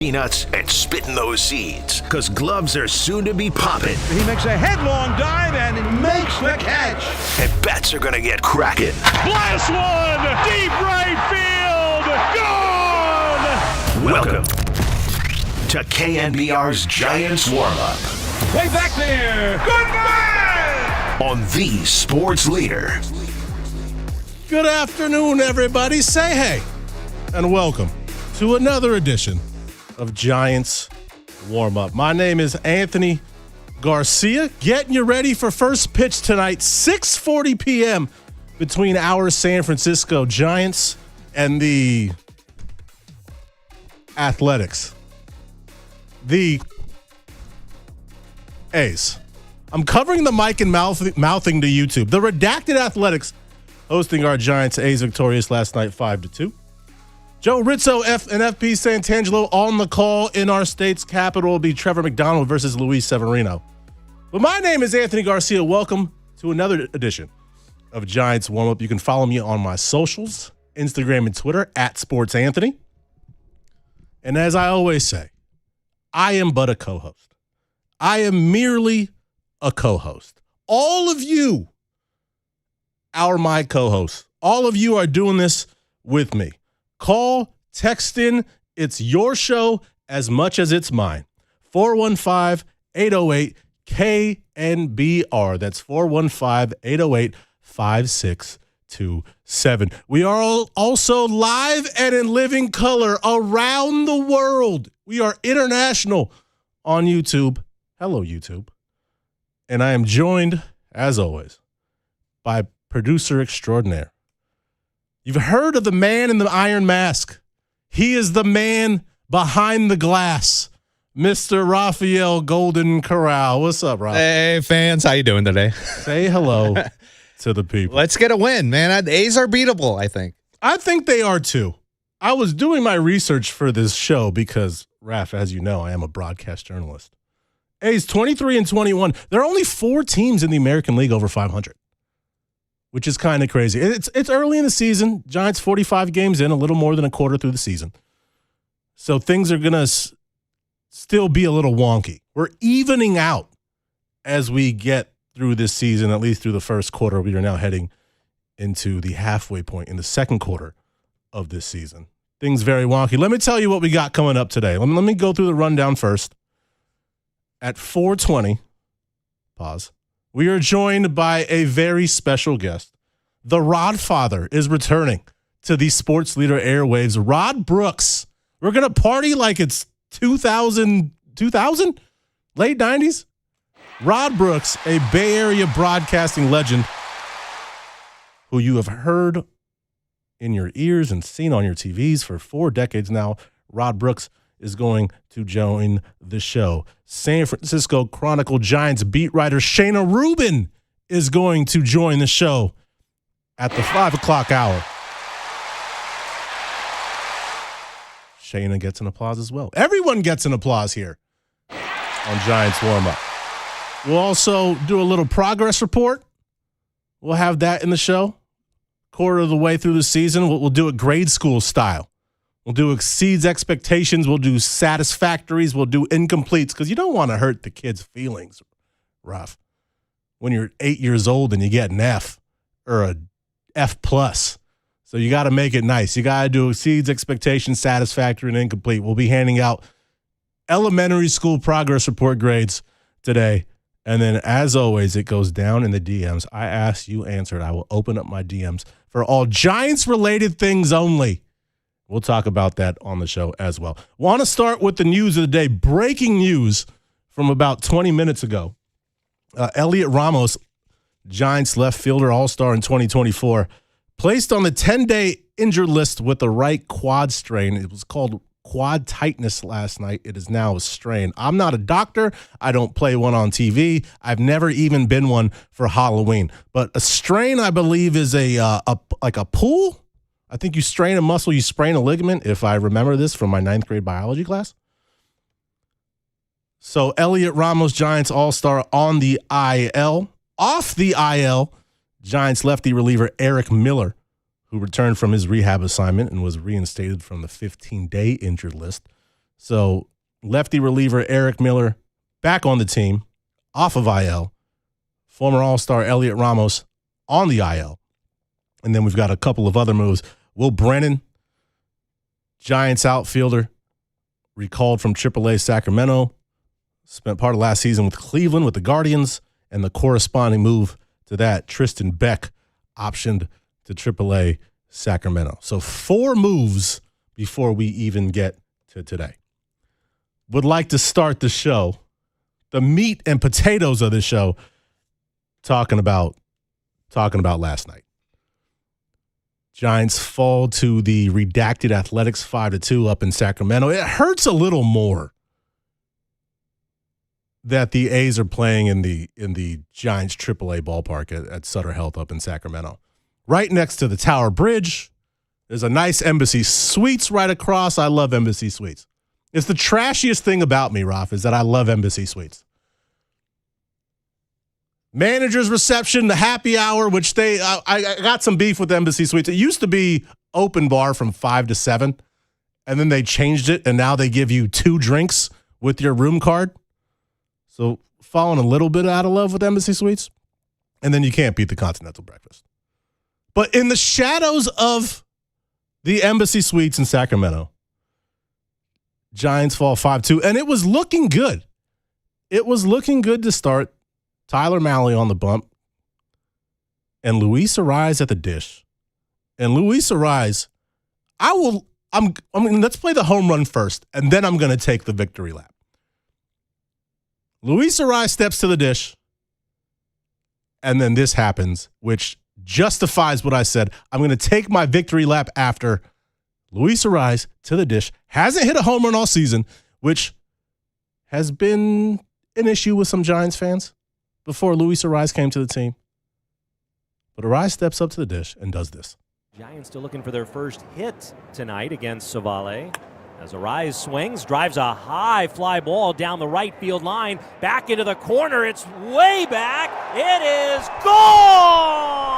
peanuts and spitting those seeds, because gloves are soon to be popping. He makes a headlong dive and makes the catch. And bats are going to get cracking. Blast one! Deep right field! Gone! Welcome to KNBR's Giants Warm-Up. Way back there! Goodbye! On the sports leader. Good afternoon, everybody. Say hey, and welcome to another edition of Giants Warm-Up. My name is Anthony Garcia, getting you ready for first pitch tonight, 6:40 p.m. between our San Francisco Giants and the Athletics. The A's. I'm covering the mic and mouthing to YouTube. The redacted Athletics hosting our Giants. A's victorious last night 5-2. Joe Rizzo and FP Santangelo on the call. In our state's capital will be Trevor McDonald versus Luis Severino. But my name is Anthony Garcia. Welcome to another edition of Giants Warm-Up. You can follow me on my socials, Instagram and Twitter, @SportsAnthony. And as I always say, I am but a co-host. I am merely a co-host. All of you are my co-hosts. All of you are doing this with me. Call, text in. It's your show as much as it's mine. 415-808-KNBR. That's 415-808-5627. We are also live and in living color around the world. We are international on YouTube. Hello, YouTube. And I am joined, as always, by producer extraordinaire. You've heard of the man in the iron mask. He is the man behind the glass, Mr. Rafael Golden Corral. What's up, Rafa? Hey, fans. How you doing today? Say hello to the people. Let's get a win, man. The A's are beatable, I think. I think they are, too. I was doing my research for this show because, Raf, as you know, I am a broadcast journalist. A's 23-21. There are only 4 teams in the American League over 500. Which is kind of crazy. It's early in the season. Giants 45 games in, a little more than a quarter through the season. So things are going to still be a little wonky. We're evening out as we get through this season, at least through the first quarter. We are now heading into the halfway point in the second quarter of this season. Things very wonky. Let me tell you what we got coming up today. Let me go through the rundown first. At 4:20, pause. We are joined by a very special guest. The Rodfather is returning to the Sports Leader airwaves. Rod Brooks. We're going to party like it's 2000? Late 90s? Rod Brooks, a Bay Area broadcasting legend who you have heard in your ears and seen on your TVs for 4 decades now. Rod Brooks is going to join the show. San Francisco Chronicle Giants beat writer Shayna Rubin is going to join the show at the 5 o'clock hour. Shayna gets an applause as well. Everyone gets an applause here on Giants Warm-Up. We'll also do a little progress report. We'll have that in the show. Quarter of the way through the season, we'll do it grade school style. We'll do exceeds expectations. We'll do satisfactories. We'll do incompletes because you don't want to hurt the kids' feelings, Ruff. When you're 8 years old and you get an F or a F+. So you got to make it nice. You got to do exceeds expectations, satisfactory, and incomplete. We'll be handing out elementary school progress report grades today. And then, as always, it goes down in the DMs. I ask, you answered. I will open up my DMs for all Giants-related things only. We'll talk about that on the show as well. Want to start with the news of the day. Breaking news from about 20 minutes ago. Elliot Ramos, Giants left fielder all-star in 2024, placed on the 10-day injured list with a right quad strain. It was called quad tightness last night. It is now a strain. I'm not a doctor. I don't play one on TV. I've never even been one for Halloween. But a strain, I believe, is like a pull. I think you strain a muscle, you sprain a ligament, if I remember this from my 9th grade biology class. So Elliot Ramos, Giants All-Star on the IL. Off the IL, Giants lefty reliever Eric Miller, who returned from his rehab assignment and was reinstated from the 15-day injured list. So lefty reliever Eric Miller back on the team, off of IL. Former All-Star Elliot Ramos on the IL. And then we've got a couple of other moves. Will Brennan, Giants outfielder, recalled from AAA Sacramento, spent part of last season with Cleveland with the Guardians, and the corresponding move to that, Tristan Beck, optioned to AAA Sacramento. So 4 moves before we even get to today. Would like to start the show, the meat and potatoes of the show, talking about last night. Giants fall to the redacted Athletics 5-2 up in Sacramento. It hurts a little more that the A's are playing in the Giants AAA ballpark at Sutter Health up in Sacramento. Right next to the Tower Bridge, there's a nice Embassy Suites right across. I love Embassy Suites. It's the trashiest thing about me, Ralph, is that I love Embassy Suites. Manager's reception, the happy hour, which I got some beef with Embassy Suites. It used to be open bar from 5 to 7, and then they changed it, and now they give you 2 drinks with your room card. So falling a little bit out of love with Embassy Suites, and then you can't beat the Continental Breakfast. But in the shadows of the Embassy Suites in Sacramento, Giants fall 5-2, and it was looking good. It was looking good to start. Tyler Mahle on the bump, and Luis Arraez at the dish. And Luis Arraez, let's play the home run first, and then I'm going to take the victory lap. Luis Arraez steps to the dish, and then this happens, which justifies what I said. I'm going to take my victory lap after Luis Arraez to the dish. Hasn't hit a home run all season, which has been an issue with some Giants fans before Luis Arraez came to the team. But Arraez steps up to the dish and does this. Giants still looking for their first hit tonight against Savale. As Arraez swings, drives a high fly ball down the right field line, back into the corner. It's way back. It is gone!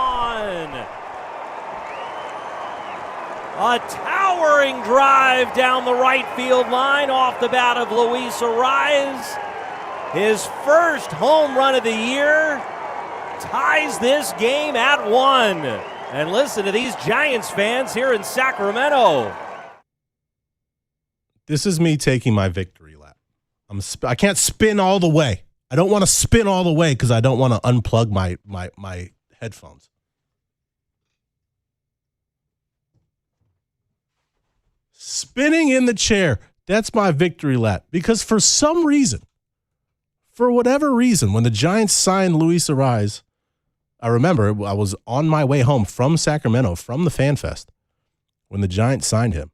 A towering drive down the right field line off the bat of Luis Arraez. His first home run of the year ties this game at 1. And listen to these Giants fans here in Sacramento. This is me taking my victory lap. I can't spin all the way. I don't want to spin all the way because I don't want to unplug my headphones. Spinning in the chair, that's my victory lap. Because for some reason, for whatever reason, when the Giants signed Luis Arraez, I remember I was on my way home from Sacramento, from the Fan Fest, when the Giants signed him.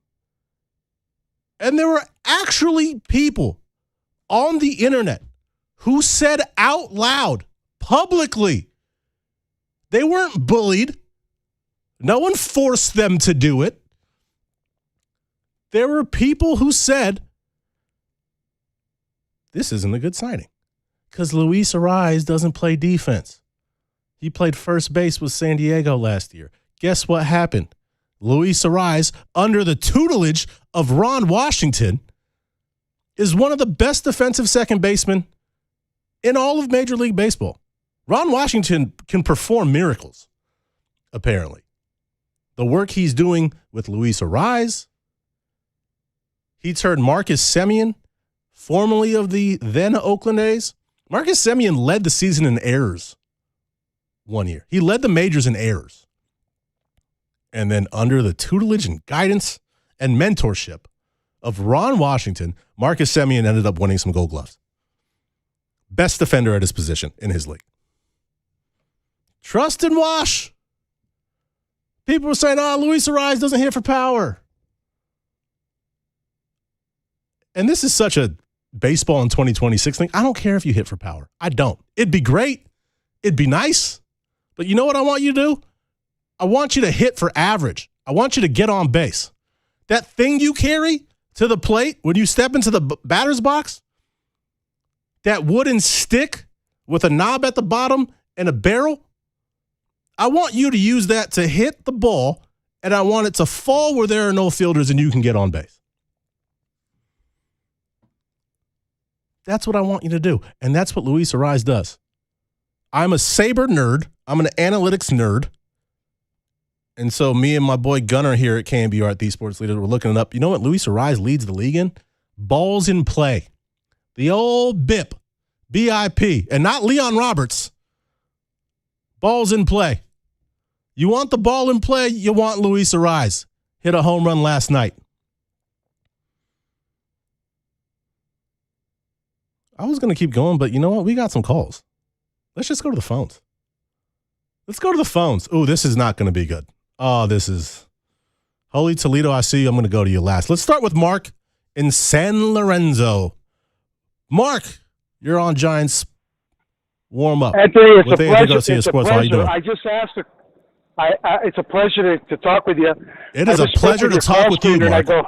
And there were actually people on the internet who said out loud, publicly, they weren't bullied. No one forced them to do it. There were people who said, this isn't a good signing. Because Luis Arraez doesn't play defense. He played first base with San Diego last year. Guess what happened? Luis Arraez, under the tutelage of Ron Washington, is one of the best defensive second basemen in all of Major League Baseball. Ron Washington can perform miracles, apparently. The work he's doing with Luis Arraez, he turned Marcus Semien, formerly of the then Oakland A's. Marcus Semien led the season in errors one year. He led the majors in errors. And then under the tutelage and guidance and mentorship of Ron Washington, Marcus Semien ended up winning some Gold Gloves. Best defender at his position in his league. Trust and Wash. People were saying, Luis Arraez doesn't hit for power. And this is such a baseball in 2026 thing. I don't care if you hit for power. I don't. It'd be great. It'd be nice. But you know what I want you to do? I want you to hit for average. I want you to get on base. That thing you carry to the plate when you step into the batter's box, that wooden stick with a knob at the bottom and a barrel, I want you to use that to hit the ball, and I want it to fall where there are no fielders and you can get on base. That's what I want you to do. And that's what Luis Ariz does. I'm a Sabre nerd. I'm an analytics nerd. And so me and my boy Gunnar here at KNBR at The Sports Leaders, we're looking it up. You know what Luis Ariz leads the league in? Balls in play. The old BIP. BIP. And not Leon Roberts. Balls in play. You want the ball in play? You want Luis Ariz. Hit a home run last night. I was going to keep going, but you know what? We got some calls. Let's just go to the phones. Let's go to the phones. Oh, this is not going to be good. Oh, this is. Holy Toledo, I see you. I'm going to go to you last. Let's start with Mark in San Lorenzo. Mark, you're on Giants warm up. Anthony, it's with a Anthony pleasure. Garcia It's a Sports. How you pleasure. doing? I just asked. It's a pleasure to talk with you. It is I a just spoke pleasure to your talk call with you, screener, Mark.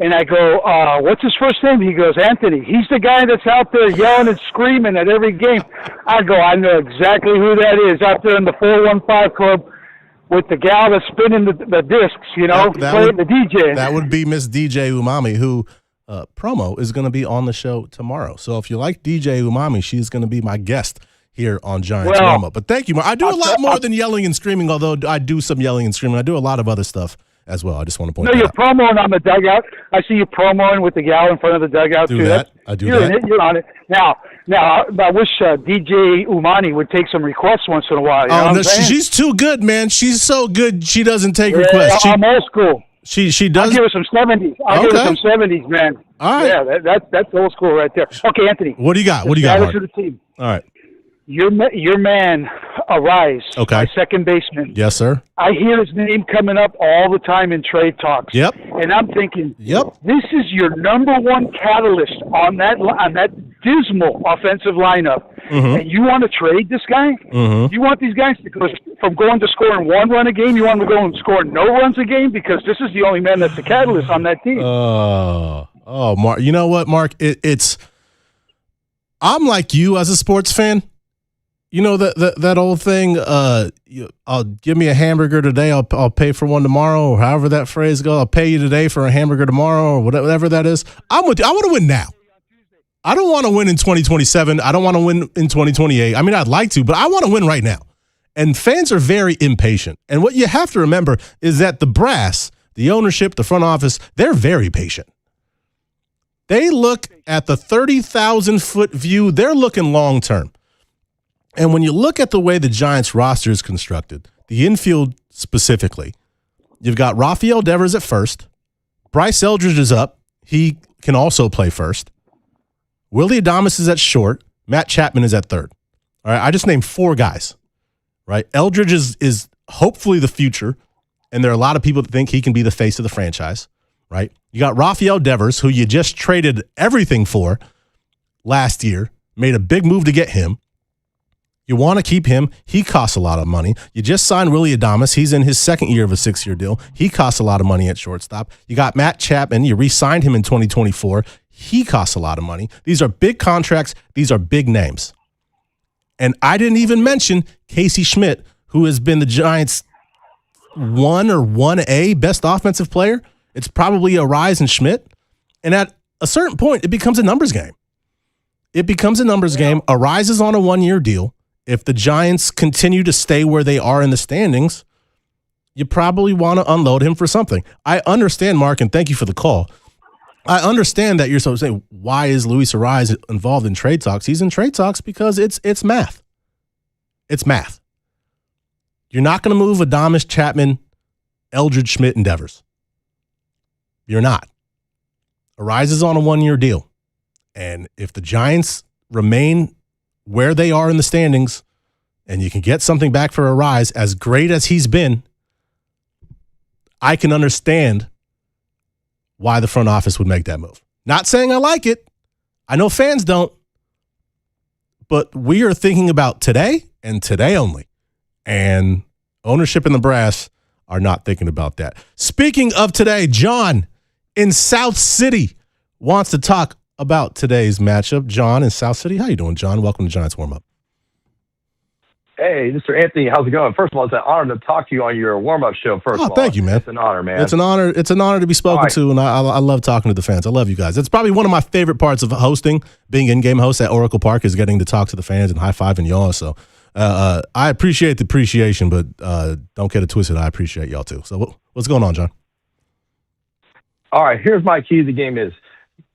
And I go, what's his first name? He goes, Anthony. He's the guy that's out there yelling and screaming at every game. I go, I know exactly who that is out there in the 415 club with the gal that's spinning the discs, playing the DJ. That would be Miss DJ Umami, who promo is going to be on the show tomorrow. So if you like DJ Umami, she's going to be my guest here on Giants Warm Up. But thank you, Mark. I do a lot more than yelling and screaming, although I do some yelling and screaming. I do a lot of other stuff as well. I just want to point that out. No, you're promoing on the dugout. I see you promoing with the gal in front of the dugout, Do too. that. I do you're that. In it. You're on it. Now, I wish DJ Umani would take some requests once in a while. You know Oh, what no, I'm saying? she's too good, man. She's so good, she doesn't take requests. I'm old school. She I'll does. give her some 70s. I'll give her some 70s, man. All right. Yeah, that's old school right there. Okay, Anthony. What do you got? What do you got, Status Mark? of the team. All right. Your man, Ariz, Okay. my second baseman. Yes, sir. I hear his name coming up all the time in trade talks. Yep. And I'm thinking, Yep. this is your number one catalyst on that dismal offensive lineup. Mm-hmm. And you want to trade this guy? Mm-hmm. You want these guys to go from going to scoring one run a game, you want them to go and score no runs a game? Because this is the only man that's the catalyst on that team. Mark. You know what, Mark? It's. I'm like you as a sports fan. You know that old thing. I'll give me a hamburger today. I'll pay for one tomorrow, or however that phrase goes. I'll pay you today for a hamburger tomorrow, or whatever that is. I'm with you. I want to win now. I don't want to win in 2027. I don't want to win in 2028. I mean, I'd like to, but I want to win right now. And fans are very impatient. And what you have to remember is that the brass, the ownership, the front office, they're very patient. They look at the 30,000-foot view. They're looking long term. And when you look at the way the Giants roster is constructed, the infield specifically, you've got Rafael Devers at first. Bryce Eldridge is up. He can also play first. Willie Adames is at short. Matt Chapman is at third. All right, I just named four guys, right? Eldridge is hopefully the future, and there are a lot of people that think he can be the face of the franchise, right? You got Rafael Devers, who you just traded everything for last year, made a big move to get him. You want to keep him. He costs a lot of money. You just signed Willie Adames. He's in his second year of a 6-year deal. He costs a lot of money at shortstop. You got Matt Chapman. You re-signed him in 2024. He costs a lot of money. These are big contracts. These are big names. And I didn't even mention Casey Schmidt, who has been the Giants' 1 or 1A best offensive player. It's probably Ariz and Schmidt. And at a certain point, it becomes a numbers game. It becomes a numbers game. Ariz is on a 1-year deal. If the Giants continue to stay where they are in the standings, you probably want to unload him for something. I understand, Mark, and thank you for the call. I understand that you're so saying, why is Luis Ariz involved in trade talks? He's in trade talks because it's math. It's math. You're not going to move Adames, Chapman, Eldridge, Schmidt, and Devers. You're not. Ariz is on a 1-year deal. And if the Giants remain where they are in the standings and you can get something back for Ariz, as great as he's been, I can understand why the front office would make that move. Not saying I like it. I know fans don't. But we are thinking about today and today only. And ownership and the brass are not thinking about that. Speaking of today, John in South City wants to talk about today's matchup. John in South City. How you doing, John? Welcome to Giants Warm Up. Hey, Mr. Anthony, how's it going? First of all, it's an honor to talk to you on your warm-up show. First of all, thank you, man. It's an honor, man. It's an honor. It's an honor to be spoken right. to, and I love talking to the fans. I love you guys. It's probably one of my favorite parts of hosting, being in-game host at Oracle Park, is getting to talk to the fans and high-five and y'all. So I appreciate the appreciation, but don't get it twisted. I appreciate y'all too. So what's going on, John? All right, here's my key to the game is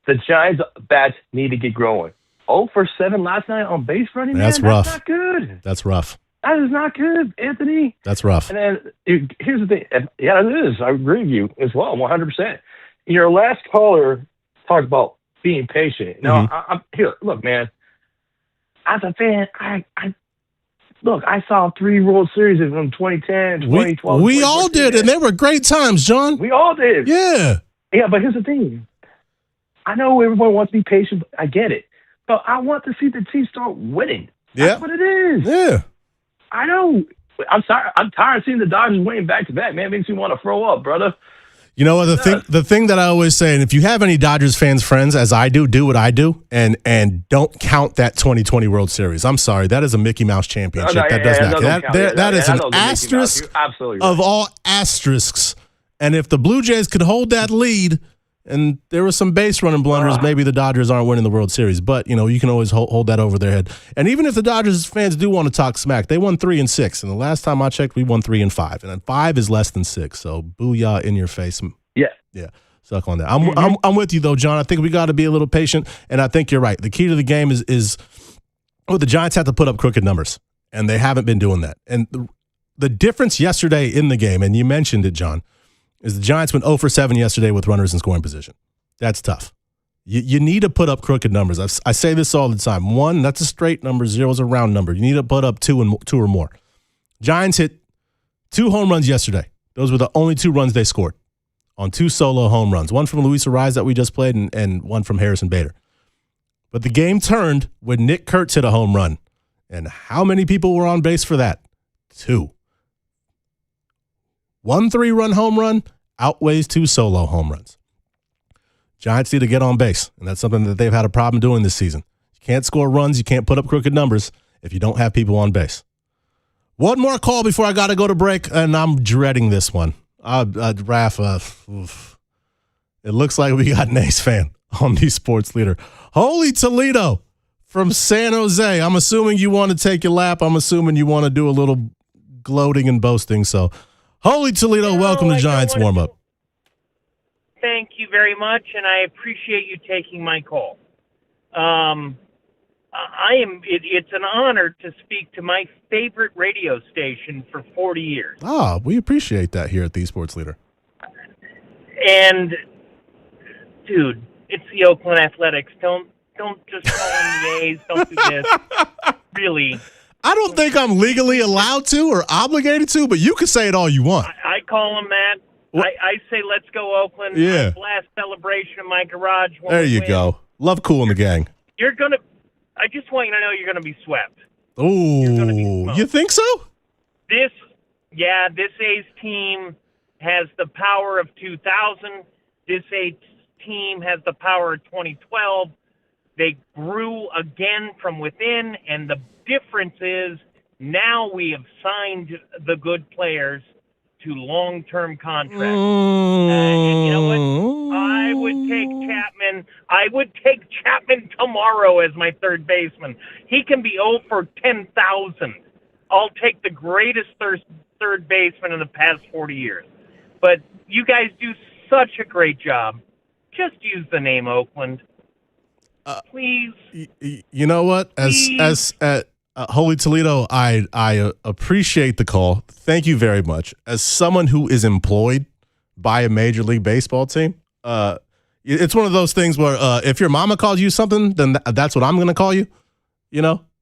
the Giants' bats need to get growing. 0 for 7 last night on base running, That's man. rough. That's not good. That's rough. That is not good, Anthony. That's rough. And then here's the thing. Yeah, it is. I agree with you as well, 100%. Your last caller talked about being patient. Now, I'm here. Look, man. As a fan, I saw 3 World Series from 2010, 2012. We all did, and they were great times, John. We all did. Yeah. Yeah, but here's the thing. I know everyone wants to be patient. I get it. But I want to see the team start winning. That's what it is. Yeah. I know. I'm sorry. I'm tired of seeing the Dodgers winning back-to-back, man. It makes me want to throw up, brother. You know what, the thing that I always say, and if you have any Dodgers fans friends, as I do what I do, and don't count that 2020 World Series. I'm sorry, that is a Mickey Mouse championship. That does not count. That is an asterisk of all asterisks. And if the Blue Jays could hold that lead, and there were some base running blunders, maybe the Dodgers aren't winning the World Series. But, you can always hold that over their head. And even if the Dodgers fans do want to talk smack, they won 3-6. And the last time I checked, we won 3-5. And then 5 is less than 6. So booyah in your face. Yeah. Yeah. Suck on that. I'm with you, though, John. I think we got to be a little patient. And I think you're right. The key to the game is the Giants have to put up crooked numbers. And they haven't been doing that. And the difference yesterday in the game, and you mentioned it, John, is the Giants went 0 for 7 yesterday with runners in scoring position. That's tough. You need to put up crooked numbers. I say this all the time. 1, that's a straight number. 0 is a round number. You need to put up 2 or more. Giants hit 2 home runs yesterday. Those were the only 2 runs they scored on 2 solo home runs. 1 from Luis Ariz that we just played and 1 from Harrison Bader. But the game turned when Nick Kurtz hit a home run. And how many people were on base for that? 2. 1 3-run home run outweighs 2 solo home runs. Giants need to get on base, and that's something that they've had a problem doing this season. You can't score runs, you can't put up crooked numbers if you don't have people on base. One more call before I got to go to break, and I'm dreading this one. Rafa, it looks like we got an A's fan on the Sports Leader. Holy Toledo from San Jose. I'm assuming you want to take your lap. I'm assuming you want to do a little gloating and boasting, so Holy Toledo, welcome to Giants Warm-Up. Thank you very much, and I appreciate you taking my call. It's an honor to speak to my favorite radio station for 40 years. We appreciate that here at the Sports Leader. And, dude, it's the Oakland Athletics. Don't just call them the A's. Don't do this. Really. I don't think I'm legally allowed to or obligated to, but you can say it all you want. I call them that. I say, let's go, Oakland. Yeah. Last celebration in my garage. There you go. Love Cool and the gang. I just want you to know you're going to be swept. Ooh, you think so? This A's team has the power of 2000. This A's team has the power of 2012. They grew again from within, and the difference is now we have signed the good players to long-term contracts. And you know what? I would take Chapman tomorrow as my third baseman. He can be 0 for 10,000. I'll take the greatest third baseman in the past 40 years. But you guys do such a great job. Just use the name Oakland. Please. You know what? As Holy Toledo, I appreciate the call. Thank you very much. As someone who is employed by a Major League Baseball team, it's one of those things where if your mama calls you something, then that's what I'm going to call you.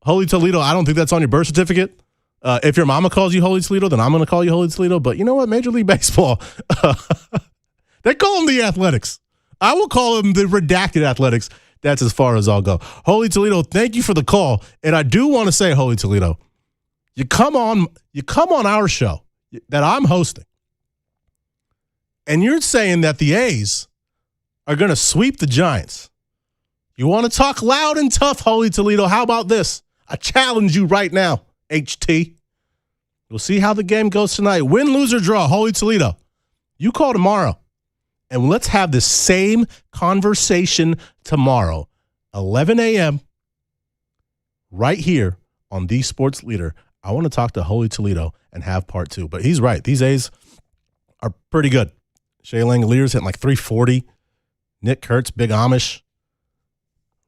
Holy Toledo, I don't think that's on your birth certificate. If your mama calls you Holy Toledo, then I'm going to call you Holy Toledo. But you know what? Major League Baseball, they call them the Athletics. I will call them the redacted Athletics. That's as far as I'll go. Holy Toledo, thank you for the call. And I do want to say, Holy Toledo, you come on our show that I'm hosting, and you're saying that the A's are going to sweep the Giants. You want to talk loud and tough, Holy Toledo? How about this? I challenge you right now, HT. We'll see how the game goes tonight. Win, lose, or draw. Holy Toledo. You call tomorrow, and let's have the same conversation tomorrow, 11 a.m., right here on The Sports Leader. I want to talk to Holy Toledo and have part 2. But he's right. These A's are pretty good. Shea Langoliers hitting like 340. Nick Kurtz, Big Amish,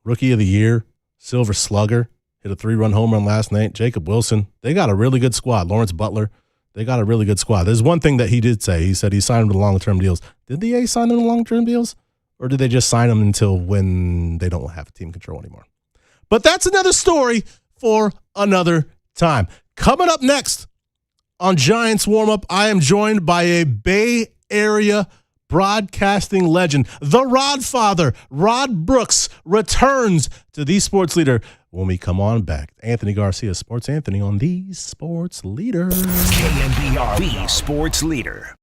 Rookie of the Year, Silver Slugger, hit a 3-run home run last night. Jacob Wilson. They got a really good squad. Lawrence Butler. They got a really good squad. There's one thing that he did say. He said he signed them to long-term deals. Did the A's sign them to long-term deals? Or did they just sign them until when they don't have team control anymore? But that's another story for another time. Coming up next on Giants Warm-Up, I am joined by a Bay Area broadcasting legend. The Rod Father, Rod Brooks, returns to The Sports Leader when we come on back. Anthony Garcia, Sports Anthony on The Sports Leader. KNBR, The Sports Leader.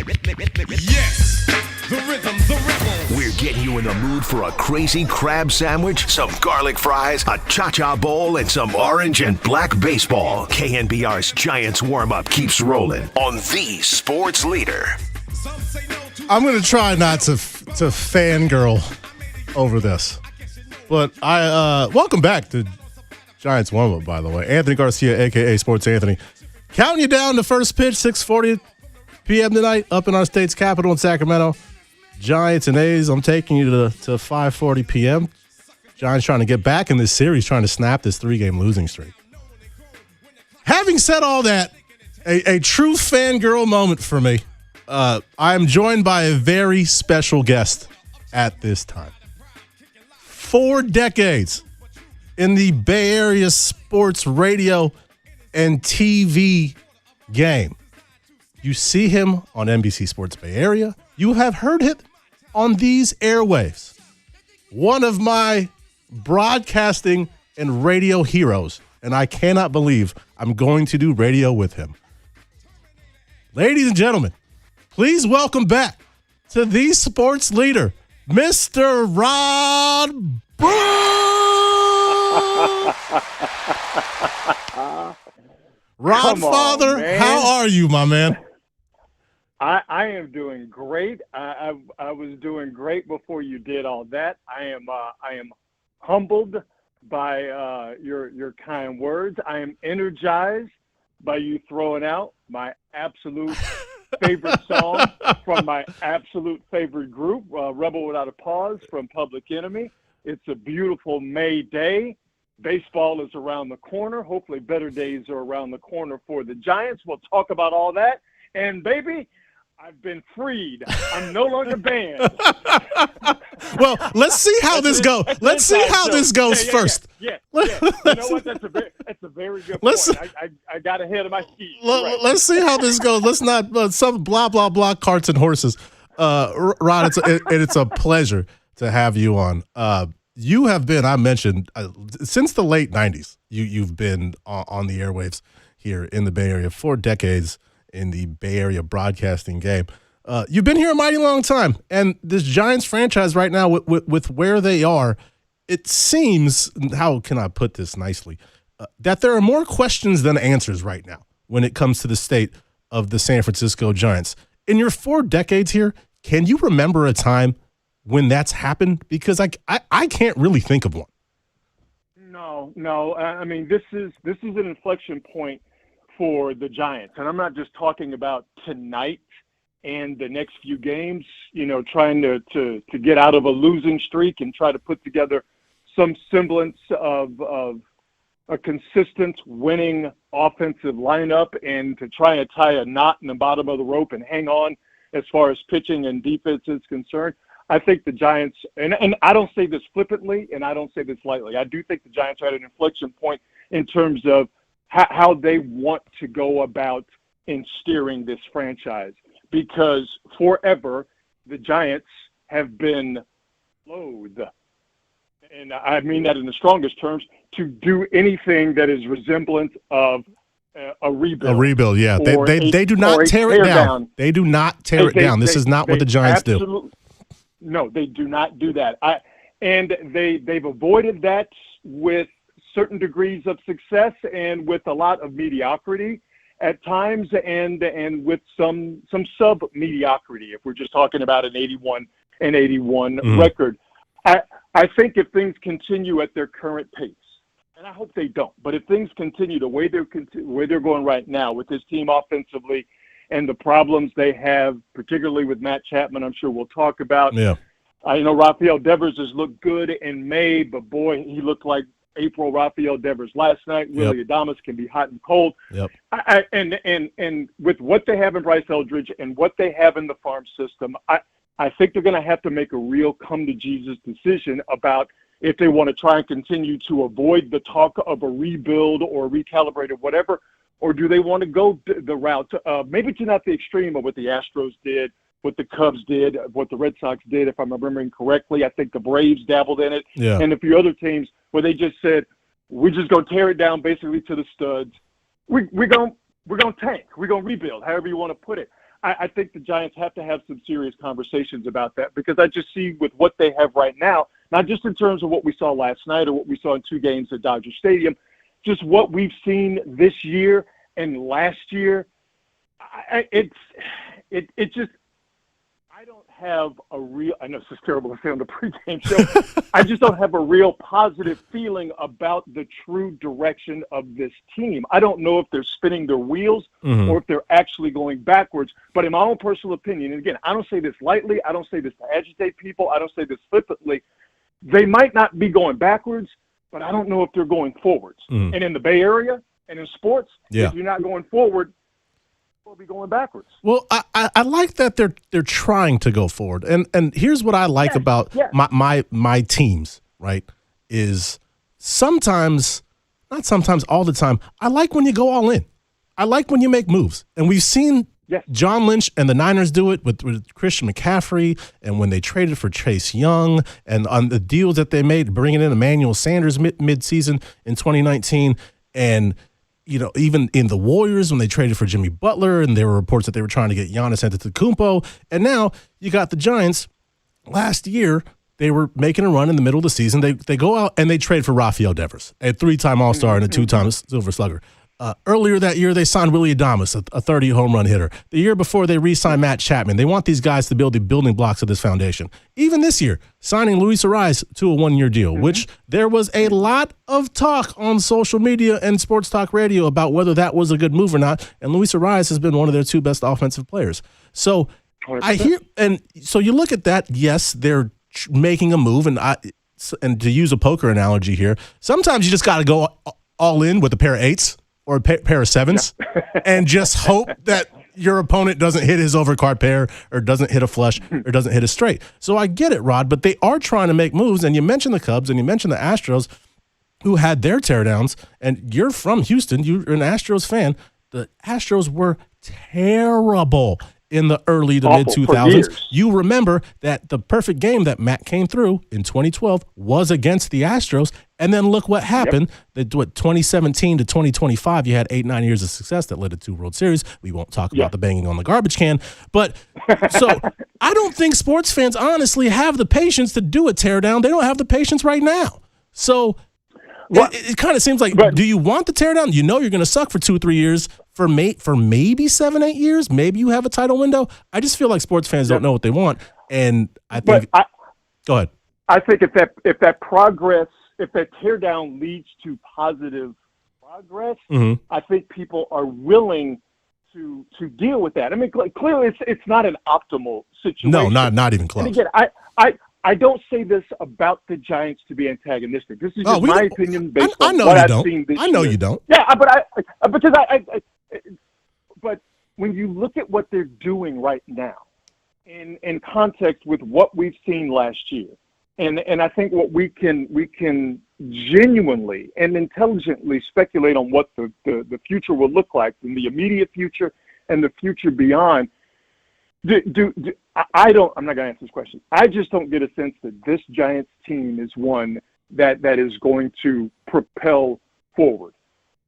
Yes, the rhythm, the rebel. We're getting you in the mood for a crazy crab sandwich, some garlic fries, a cha-cha bowl, and some orange and black baseball. KNBR's Giants warm-up keeps rolling on the sports leader. I'm going to try not to fangirl over this. But I welcome back to Giants warm-up, by the way. Anthony Garcia, a.k.a. Sports Anthony. Counting you down to first pitch, 6:40 p.m. tonight up in our state's capital in Sacramento. Giants and A's, I'm taking you to 5:40 p.m. Giants trying to get back in this series, trying to snap this 3-game losing streak. Having said all that, a true fangirl moment for me. I am joined by a very special guest at this time. 4 decades in the Bay Area sports radio and TV game. You see him on NBC Sports Bay Area. You have heard it on these airwaves. One of my broadcasting and radio heroes, and I cannot believe I'm going to do radio with him. Ladies and gentlemen, please welcome back to the sports leader, Mr. Rod Rodfather, man. how are you, my man? I am doing great. I was doing great before you did all that. I am humbled by your kind words. I am energized by you throwing out my absolute favorite song from my absolute favorite group, Rebel Without a Pause from Public Enemy. It's a beautiful May day. Baseball is around the corner. Hopefully better days are around the corner for the Giants. We'll talk about all that. And, baby, I've been freed. I'm no longer banned. Well, let's see how this goes. Let's see how this goes first. Yeah. You know what? That's a very good point. I got ahead of my skis. Let's see how this goes. Let's not some blah blah blah carts and horses. Rod, it's a pleasure to have you on. You have been, I mentioned, since the late 90s. You've been on the airwaves here in the Bay Area, 4 decades in the Bay Area broadcasting game. You've been here a mighty long time, and this Giants franchise right now, with where they are, it seems, how can I put this nicely, that there are more questions than answers right now when it comes to the state of the San Francisco Giants. In your 4 decades here, can you remember a time when that's happened? Because I can't really think of one. No. I mean, this is an inflection point for the Giants, and I'm not just talking about tonight and the next few games. You know, trying to get out of a losing streak and try to put together some semblance of a consistent winning offensive lineup, and to try and tie a knot in the bottom of the rope and hang on as far as pitching and defense is concerned. I think the Giants, and I don't say this flippantly, and I don't say this lightly, I do think the Giants are at an inflection point in terms of how they want to go about in steering this franchise. Because forever, the Giants have been loath, and I mean that in the strongest terms, to do anything that is resemblant of a rebuild. A rebuild, yeah. They do not tear it down. They do not tear it down. This is not what the Giants do. No, they do not do that. And they've avoided that with certain degrees of success and with a lot of mediocrity at times, and with some sub mediocrity. If we're just talking about an 81 record, I think if things continue at their current pace, and I hope they don't, but if things continue the way they're going right now with this team offensively, and the problems they have, particularly with Matt Chapman, I'm sure we'll talk about. Yeah. I know Rafael Devers has looked good in May, but boy, he looked like April Rafael Devers last night. Willie Adames can be hot and cold. Yep. And with what they have in Bryce Eldridge and what they have in the farm system, I think they're going to have to make a real come-to-Jesus decision about if they want to try and continue to avoid the talk of a rebuild or recalibrate or whatever, or do they want to go the route, maybe to not the extreme of what the Astros did, what the Cubs did, what the Red Sox did, if I'm remembering correctly. I think the Braves dabbled in it, and a few other teams where they just said, we're just going to tear it down basically to the studs. We're going to tank. We're going to rebuild, however you want to put it. I think the Giants have to have some serious conversations about that, because I just see with what they have right now, not just in terms of what we saw last night or what we saw in 2 games at Dodger Stadium, just what we've seen this year and last year. It just, I don't have a real, I know this is terrible to say on the pregame show, I just don't have a real positive feeling about the true direction of this team. I don't know if they're spinning their wheels or if they're actually going backwards. But in my own personal opinion, and again, I don't say this lightly, I don't say this to agitate people, I don't say this flippantly, they might not be going backwards, but I don't know if they're going forwards. And in the Bay Area and in sports, if you're not going forward, we'll be going backwards. Well, I like that they're trying to go forward. And here's what I like about my teams, right, is sometimes, not sometimes, all the time, I like when you go all in. I like when you make moves. And we've seen John Lynch and the Niners do it with Christian McCaffrey, and when they traded for Chase Young, and on the deals that they made, bringing in Emmanuel Sanders mid-season in 2019, and even in the Warriors when they traded for Jimmy Butler, and there were reports that they were trying to get Giannis Antetokounmpo, and now you got the Giants. Last year, they were making a run in the middle of the season. They go out and they trade for Rafael Devers, a 3-time All-Star and a 2-time Silver Slugger. Earlier that year, they signed Willie Adames, a 30-home run hitter. The year before, they re-signed Matt Chapman. They want these guys to build the building blocks of this foundation. Even this year, signing Luis Ariz to a 1-year deal, which there was a lot of talk on social media and sports talk radio about whether that was a good move or not, and Luis Ariz has been one of their 2 best offensive players. So 100%. I hear, and so you look at that, yes, they're making a move, and to use a poker analogy here, sometimes you just got to go all in with a pair of 8s. Or a pair of 7s, and just hope that your opponent doesn't hit his overcard pair or doesn't hit a flush or doesn't hit a straight. So I get it, Rod, but they are trying to make moves, and you mentioned the Cubs and you mentioned the Astros who had their teardowns, and you're from Houston. You're an Astros fan. The Astros were terrible in the early to mid-2000s. You remember that the perfect game that Matt came through in 2012 was against the Astros, and then look what happened. 2017 to 2025, you had 8-9 years of success that led to 2 World Series. We won't talk about the banging on the garbage can. But so I don't think sports fans honestly have the patience to do a teardown. They don't have the patience right now. So it kind of seems like, do you want the teardown? You know you're going to suck for 2-3 years. For maybe 7-8 years, maybe you have a title window. I just feel like sports fans don't know what they want, and I think. Go ahead. I think if that progress, if that teardown leads to positive progress, I think people are willing to deal with that. I mean, clearly it's not an optimal situation. No, not even close. And again, I don't say this about the Giants to be antagonistic. This is just my opinion based on what I've seen this year. I know you don't. Yeah, but when you look at what they're doing right now, in context with what we've seen last year, and I think what we can genuinely and intelligently speculate on what the future will look like in the immediate future and the future beyond. I'm not going to answer this question. I just don't get a sense that this Giants team is one that is going to propel forward.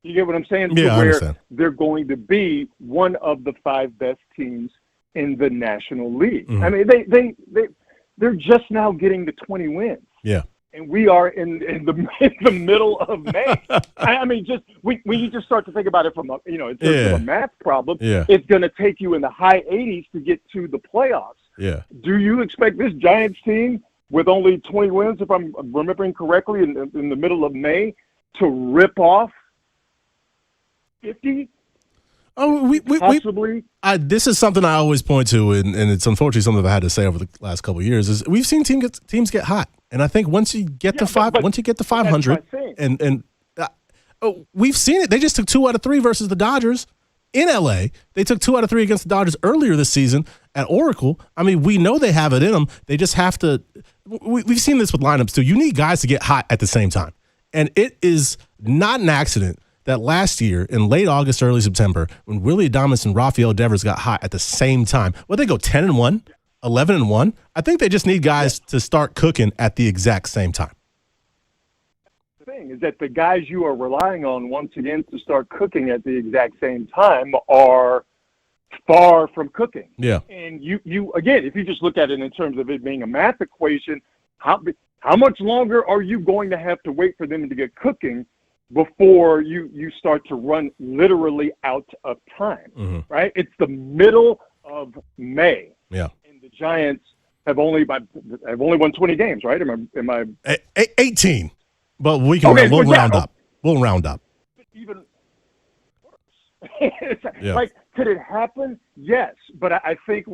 You get what I'm saying? Yeah, I understand. They're going to be one of the 5 best teams in the National League. I mean, they're just now getting to 20 wins. Yeah. And we are in the middle of May. I mean, just when you just start to think about it from in terms of a math problem, it's going to take you in the high 80s to get to the playoffs. Yeah. Do you expect this Giants team with only 20 wins, if I'm remembering correctly, in the middle of May, to rip off 50? Oh, possibly. This is something I always point to, and it's unfortunately something I've had to say over the last couple of years. Is we've seen teams get hot, and I think once you get to 500, and we've seen it. They just took 2 out of 3 versus the Dodgers in LA. They took 2 out of 3 against the Dodgers earlier this season at Oracle. I mean, we know they have it in them. They just have to. We've seen this with lineups too. You need guys to get hot at the same time, and it is not an accident that last year in late August, early September, when Willie Adames and Rafael Devers got hot at the same time, they go 10-1, 11-1. I think they just need guys to start cooking at the exact same time. The thing is that the guys you are relying on once again to start cooking at the exact same time are far from cooking. Yeah. And you again, if you just look at it in terms of it being a math equation, how much longer are you going to have to wait for them to get cooking before you start to run literally out of time, right? It's the middle of May. Yeah. And the Giants have only won 20 games, right? Am I 18? But we can we'll round up. We'll round up. Even worse. Like, could it happen? Yes, but I think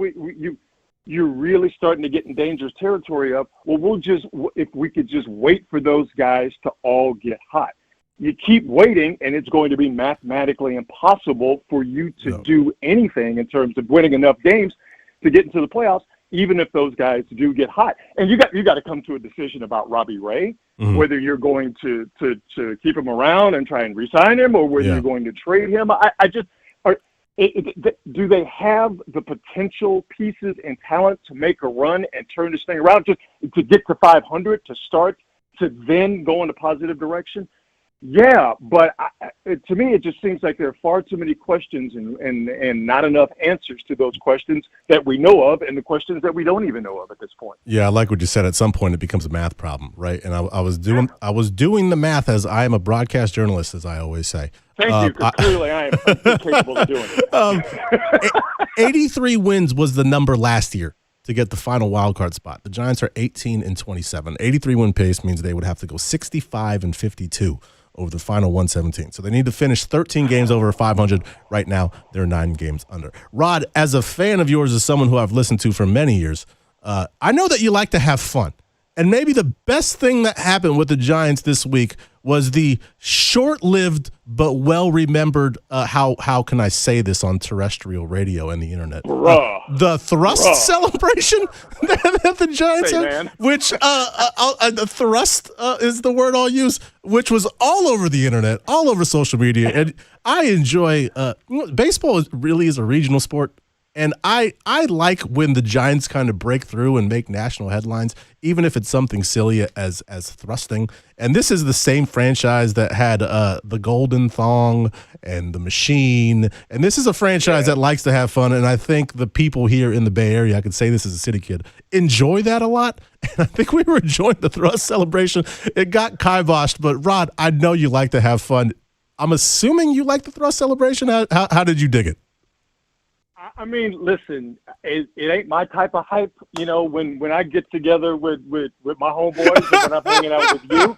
you're really starting to get in dangerous territory of, well, if we could just wait for those guys to all get hot. You keep waiting, and it's going to be mathematically impossible for you to do anything in terms of winning enough games to get into the playoffs, even if those guys do get hot. And you got to come to a decision about Robbie Ray, whether you're going to keep him around and try and re-sign him, or whether you're going to trade him. Do they have the potential pieces and talent to make a run and turn this thing around, just to get to 500 to start, to then go in a positive direction? Yeah, but to me, it just seems like there are far too many questions and not enough answers to those questions that we know of, and the questions that we don't even know of at this point. Yeah, I like what you said. At some point, it becomes a math problem, right? And I was doing the math, as I am a broadcast journalist, as I always say. Thank you, because clearly I am incapable of doing it. 83 wins was the number last year to get the final wild card spot. The Giants are 18-27. 83 win pace means they would have to go 65-52 over the final 117. So they need to finish 13 games over 500. Right now, they're 9 games under. Rod, as a fan of yours, as someone who I've listened to for many years, I know that you like to have fun. And maybe the best thing that happened with the Giants this week was the short-lived but well-remembered, how can I say this on terrestrial radio and the internet? The thrust celebration that the Giants had, which the thrust is the word I'll use, which was all over the internet, all over social media. And I enjoy baseball really is a regional sport. And I like when the Giants kind of break through and make national headlines, even if it's something silly as thrusting. And this is the same franchise that had the Golden Thong and the Machine. And this is a franchise that likes to have fun. And I think the people here in the Bay Area, I can say this as a city kid, enjoy that a lot. And I think we were enjoying the thrust celebration. It got kiboshed. But, Rod, I know you like to have fun. I'm assuming you like the thrust celebration. How did you dig it? I mean, listen, it ain't my type of hype. You know, when I get together with my homeboys and when I'm hanging out with you,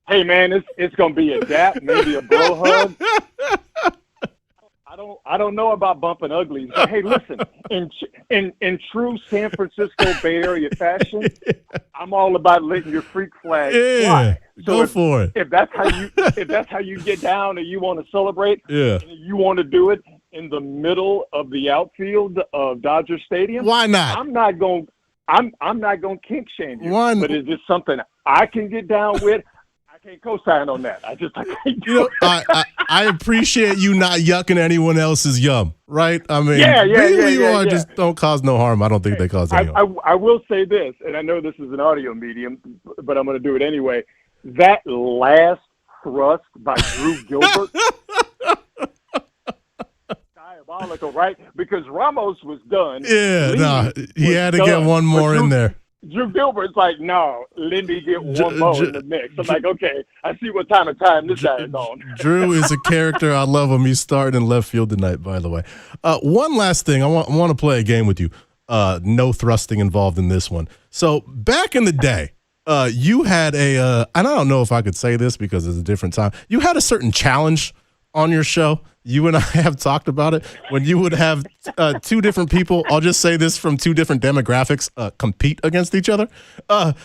hey, man, it's going to be a dap, maybe a bro hug. I don't know about bumping uglies, but hey, listen, in true San Francisco Bay Area fashion, I'm all about letting your freak flag fly. So go for it. If that's how you get down and you want to celebrate, and you want to do it in the middle of the outfield of Dodger Stadium, why not? I'm not going kink shame you. But is this something I can get down with? I can't co-sign on that. I can't do it. I appreciate you not yucking anyone else's yum, right? I mean, just don't cause no harm. I don't think they cause any harm. I will say this, and I know this is an audio medium, but I'm going to do it anyway. That last thrust by Drew Gilbert, diabolical, right? Because Ramos was done. Yeah, he had to get one more in there. Drew Gilbert's like, no, let me get one more in the mix. I'm like, okay, I see what time this guy is on. Drew is a character. I love him. He's starting in left field tonight, by the way. One last thing. I want to play a game with you. No thrusting involved in this one. So back in the day, you had and I don't know if I could say this because it's a different time. You had a certain challenge on your show. You and I have talked about it when you would have two different people. I'll just say this from two different demographics compete against each other.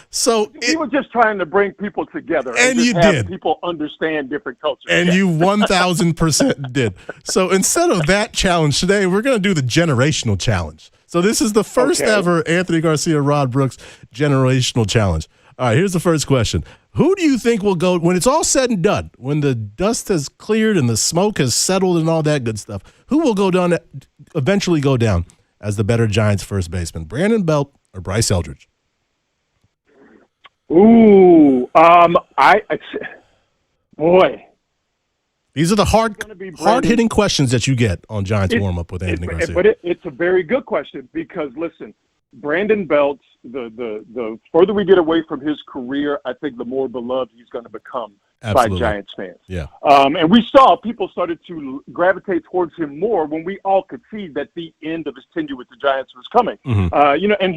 So we were just trying to bring people together, and just you have did. People understand different cultures, and you 1,000% did. So instead of that challenge today, we're going to do the generational challenge. So this is the first ever Anthony Garcia, Rod Brooks generational challenge. All right, here's the first question. Who do you think will go, when it's all said and done, when the dust has cleared and the smoke has settled and all that good stuff, who will eventually go down as the better Giants first baseman, Brandon Belt or Bryce Eldridge? Ooh, boy, These are the gonna be hard-hitting questions that you get on Giants warm-up with Anthony Garcia. But it's a very good question because, listen, Brandon Belt, the further we get away from his career, I think the more beloved he's going to become by Giants fans. Yeah. And we saw people started to gravitate towards him more when we all could see that the end of his tenure with the Giants was coming. Mm-hmm. And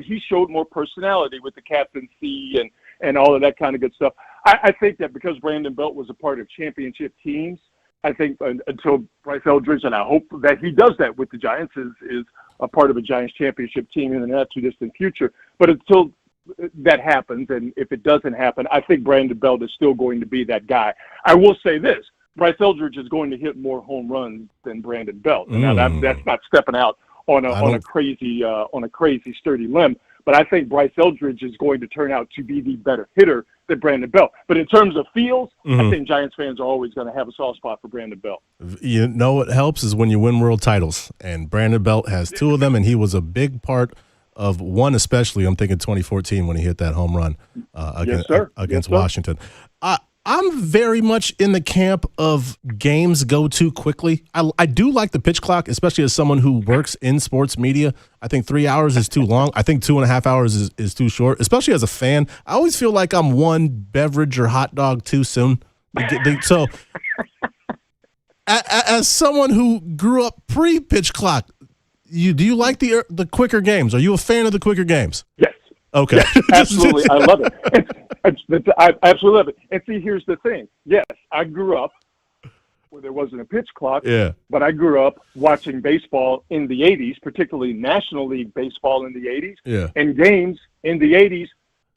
he showed more personality with the captaincy and all of that kind of good stuff. I think that because Brandon Belt was a part of championship teams, I think until Bryce Eldridge, and I hope that he does that with the Giants, is a part of a Giants championship team in the not too distant future. But until that happens, and if it doesn't happen, I think Brandon Belt is still going to be that guy. I will say this: Bryce Eldridge is going to hit more home runs than Brandon Belt. Now that's not stepping out on a crazy sturdy limb. But I think Bryce Eldridge is going to turn out to be the better hitter than Brandon Belt. But in terms of feels, I think Giants fans are always going to have a soft spot for Brandon Belt. You know what helps is when you win world titles. And Brandon Belt has 2 of them, and he was a big part of one especially. I'm thinking 2014 when he hit that home run against Washington. I'm very much in the camp of games go too quickly. I do like the pitch clock, especially as someone who works in sports media. I think 3 hours is too long. I think 2.5 hours is too short, especially as a fan. I always feel like I'm one beverage or hot dog too soon. So as someone who grew up pre-pitch clock, do you like the quicker games? Are you a fan of the quicker games? Yes. Okay. Yes, absolutely. I love it. I absolutely love it. And see, here's the thing. Yes, I grew up where there wasn't a pitch clock, but I grew up watching baseball in the 80s, particularly National League baseball in the 80s. Yeah. And games in the 80s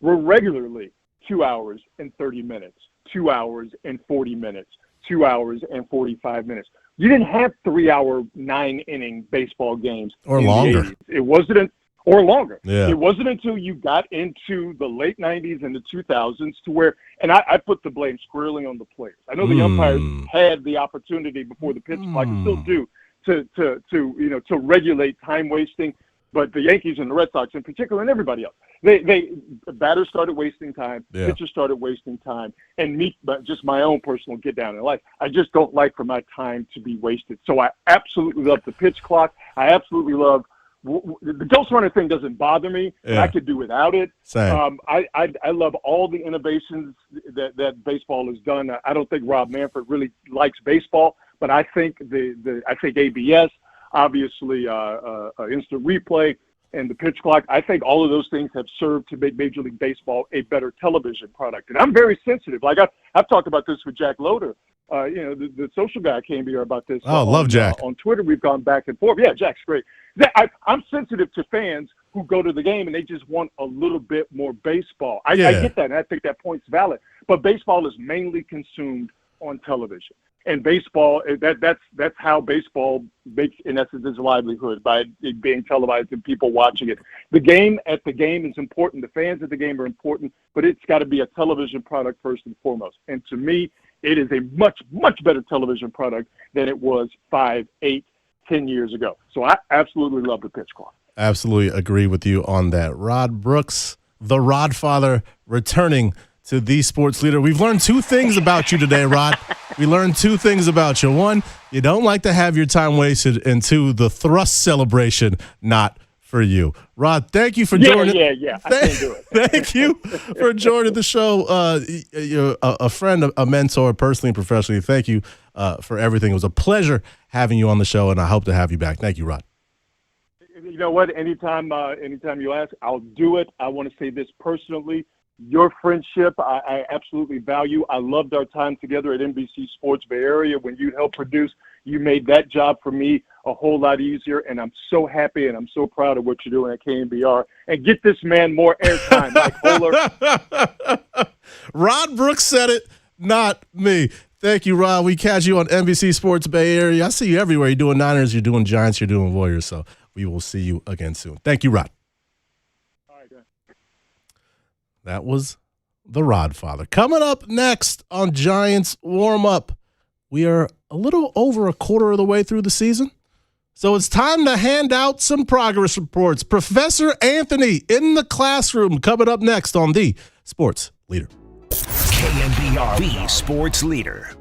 were regularly 2 hours and 30 minutes, 2 hours and 40 minutes, 2 hours and 45 minutes. You didn't have 3-hour, 9-inning baseball games. Or longer. It wasn't or longer. Yeah. It wasn't until you got into the late 90s and the 2000s to where, and I put the blame squarely on the players. I know the umpires had the opportunity before the pitch clock, and still do, to regulate time wasting, but the Yankees and the Red Sox in particular, and everybody else, the batters started wasting time, pitchers started wasting time, and me, but just my own personal get down in life, I just don't like for my time to be wasted. So I absolutely love the pitch clock. I absolutely love the ghost runner thing. Doesn't bother me. I could do without it. I love all the innovations that baseball has done. I don't think Rob Manfred really likes baseball, but I think I think ABS, obviously instant replay, and the pitch clock, I think all of those things have served to make Major League Baseball a better television product. And I'm very sensitive. Like I've talked about this with Jack Loader, the social guy at KNBR about this. Love Jack. On Twitter, we've gone back and forth. Yeah, Jack's great. I'm sensitive to fans who go to the game and they just want a little bit more baseball. I get that, and I think that point's valid. But baseball is mainly consumed on television. And baseball, that's how baseball makes, in essence, its livelihood, by it being televised and people watching it. The game at the game is important. The fans at the game are important, but it's got to be a television product first and foremost. And to me, it is a much, much better television product than it was 5, 8, 10 years ago. So I absolutely love the pitch clock. Absolutely agree with you on that. Rod Brooks, the Rod Father, returning to the sports leader. We've learned 2 things about you today, Rod. We learned 2 things about you. 1, you don't like to have your time wasted, and 2, the thrust celebration, not for you. Rod, thank you for joining. Yeah. I can't do it. Thank you for joining the show. You're a friend, a mentor, personally and professionally. Thank you for everything. It was a pleasure having you on the show, and I hope to have you back. Thank you, Rod. You know what? Anytime you ask, I'll do it. I want to say this personally. Your friendship, I absolutely value. I loved our time together at NBC Sports Bay Area. When you helped produce, you made that job for me a whole lot easier, and I'm so happy and I'm so proud of what you're doing at KNBR. And get this man more airtime, Mike Kohler. Rod Brooks said it, not me. Thank you, Rod. We catch you on NBC Sports Bay Area. I see you everywhere. You're doing Niners, you're doing Giants, you're doing Warriors, so we will see you again soon. Thank you, Rod. That was the Rod Father. Coming up next on Giants Warm Up, we are a little over a quarter of the way through the season, so it's time to hand out some progress reports. Professor Anthony in the classroom coming up next on the Sports Leader. KNBR, the Sports Leader.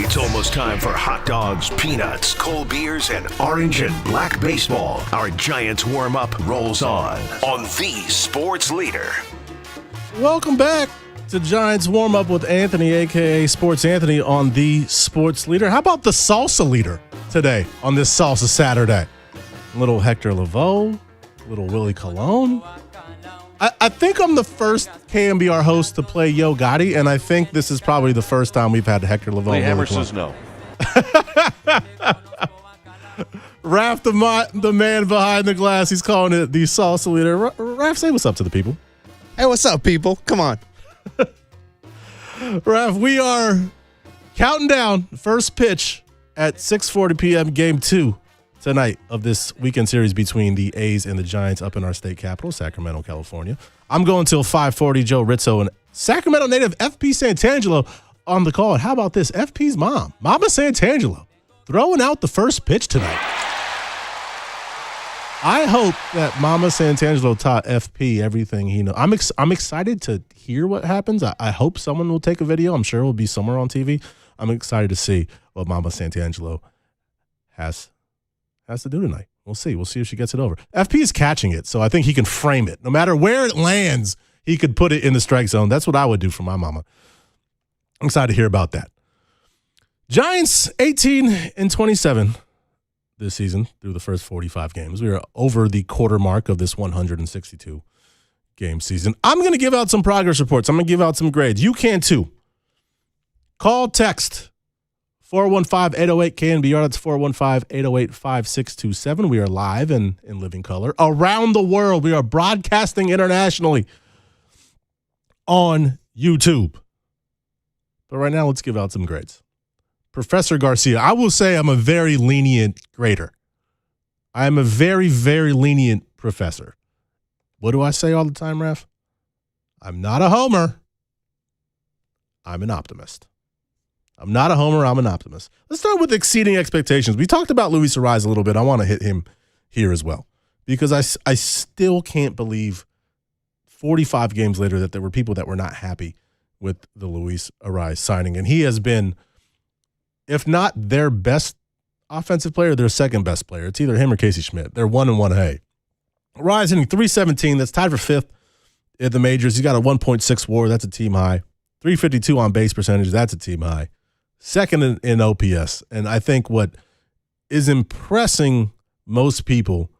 It's almost time for hot dogs, peanuts, cold beers, and orange and black baseball. Our Giants warm-up rolls on the Sports Leader. Welcome back to Giants warm-up with Anthony, a.k.a. Sports Anthony, on the Sports Leader. How about the Salsa Leader today on this Salsa Saturday? Little Hector Lavoe, little Willie Colon. I think I'm the first KNBR host to play Yo Gotti, and I think this is probably the first time we've had Hector Lavoe. Lee Hammer says no. Raph, the man behind the glass, he's calling it the Salsa Leader. Raph, say what's up to the people. Hey, what's up, people? Come on. Raph, we are counting down first pitch at 6:40 p.m. Game 2 tonight of this weekend series between the A's and the Giants up in our state capital, Sacramento, California. I'm going till 5:40. Joe Rizzo and Sacramento native FP Santangelo on the call. And how about this? FP's mom, Mama Santangelo, throwing out the first pitch tonight. I hope that Mama Santangelo taught FP everything he knows. I'm excited to hear what happens. I hope someone will take a video. I'm sure it will be somewhere on TV. I'm excited to see what Mama Santangelo has to do tonight. We'll see. We'll see if she gets it over. FP is catching it, so I think he can frame it. No matter where it lands, he could put it in the strike zone. That's what I would do for my mama. I'm excited to hear about that. Giants 18-27 this season through the first 45 games. We are over the quarter mark of this 162 game season. I'm going to give out some progress reports. I'm going to give out some grades. You can too. Call, text 415-808-KNBR. That's 415-808-5627. We are live and in living color around the world. We are broadcasting internationally on YouTube. But right now, let's give out some grades. Professor Garcia, I will say I'm a very lenient grader. I am a very, very lenient professor. What do I say all the time, Ref? I'm not a homer. I'm an optimist. I'm not a homer. I'm an optimist. Let's start with exceeding expectations. We talked about Luis Ariz a little bit. I want to hit him here as well because I still can't believe 45 games later that there were people that were not happy with the Luis Ariz signing. And he has been, if not their best offensive player, their second best player. It's either him or Casey Schmidt. They're 1-1A. Ariz hitting .317. That's tied for fifth in the majors. He's got a 1.6 WAR. That's a team high. .352 on base percentage. That's a team high. Second in OPS. And I think what is impressing most people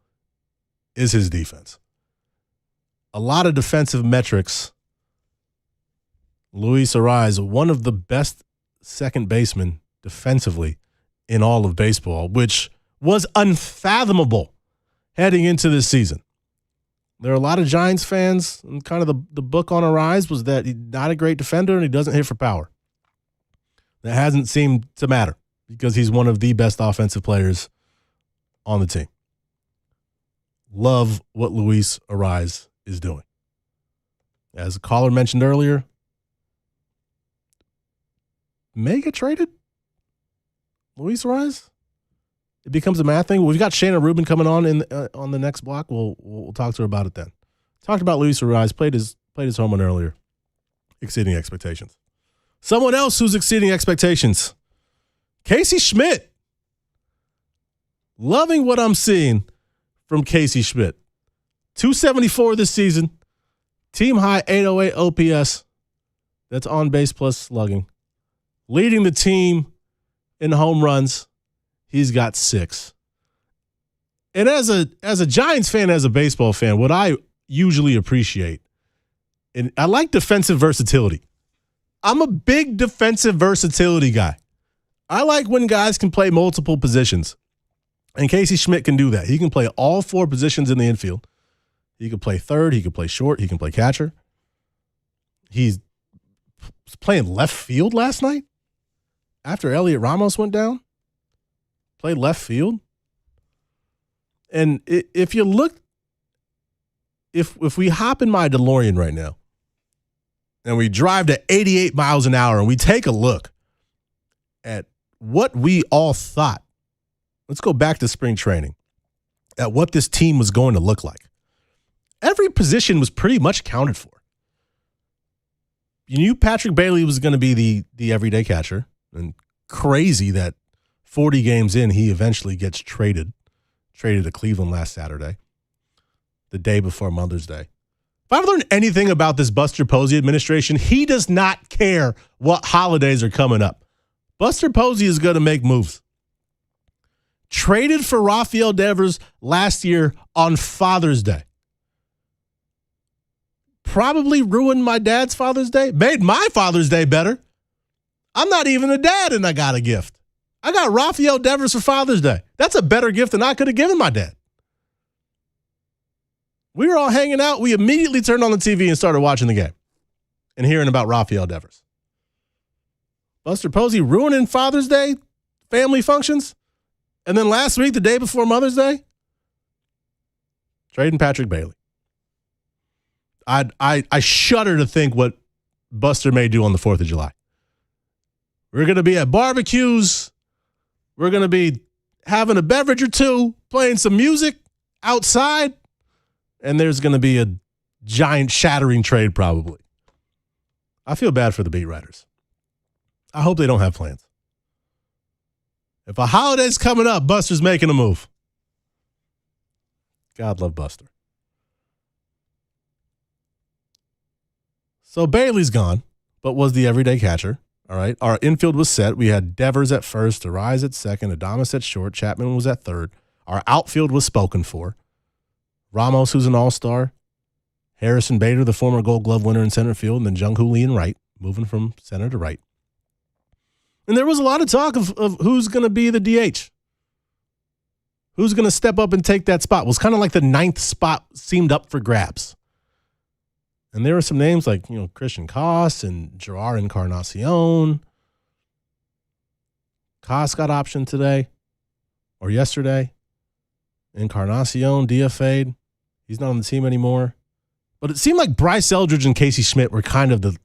is his defense. A lot of defensive metrics. Luis Ariz, one of the best second basemen defensively in all of baseball, which was unfathomable heading into this season. There are a lot of Giants fans, and kind of the book on Ariz was that he's not a great defender and he doesn't hit for power. That hasn't seemed to matter because he's one of the best offensive players on the team. Love what Luis Ariz is doing. As a caller mentioned earlier, may get traded? Luis Ariz? It becomes a math thing. We've got Shayna Rubin coming on on the next block. We'll talk to her about it then. Talked about Luis Ariz, played his home run earlier. Exceeding expectations. Someone else who's exceeding expectations. Casey Schmidt. Loving what I'm seeing from Casey Schmidt. .274 this season. Team high 808 OPS. That's on base plus slugging. Leading the team in home runs. He's got 6. And as a Giants fan, as a baseball fan, what I usually appreciate, and I like defensive versatility. I'm a big defensive versatility guy. I like when guys can play multiple positions. And Casey Schmidt can do that. He can play all 4 positions in the infield. He can play third. He can play short. He can play catcher. He's playing left field last night after Elliot Ramos went down. Played left field. And if you look, if we hop in my DeLorean right now and we drive to 88 miles an hour and we take a look at what we all thought, let's go back to spring training, at what this team was going to look like. Every position was pretty much accounted for. You knew Patrick Bailey was going to be the everyday catcher, and crazy that 40 games in, he eventually gets traded to Cleveland last Saturday, the day before Mother's Day. If I've learned anything about this Buster Posey administration, he does not care what holidays are coming up. Buster Posey is going to make moves. Traded for Rafael Devers last year on Father's Day. Probably ruined my dad's Father's Day. Made my Father's Day better. I'm not even a dad and I got a gift. I got Rafael Devers for Father's Day. That's a better gift than I could have given my dad. We were all hanging out. We immediately turned on the TV and started watching the game and hearing about Rafael Devers. Buster Posey ruining Father's Day family functions. And then last week, the day before Mother's Day, trading Patrick Bailey. I shudder to think what Buster may do on the 4th of July. We're going to be at barbecues. We're going to be having a beverage or two, playing some music outside, and there's going to be a giant shattering trade probably. I feel bad for the beat writers. I hope they don't have plans. If a holiday's coming up, Buster's making a move. God love Buster. So Bailey's gone, but was the everyday catcher. All right. Our infield was set. We had Devers at first, Ariz at second, Adames at short, Chapman was at third. Our outfield was spoken for. Ramos, who's an all-star. Harrison Bader, the former Gold Glove winner in center field, and then Jung Hoo Lee in right, moving from center to right. And there was a lot of talk of who's going to be the DH. Who's going to step up and take that spot? It was kind of like the 9th spot seemed up for grabs. And there were some names like, Christian Koss and Gerard Encarnacion. Koss got optioned today or yesterday. Encarnacion DFA'd. He's not on the team anymore. But it seemed like Bryce Eldridge and Casey Schmidt were kind of the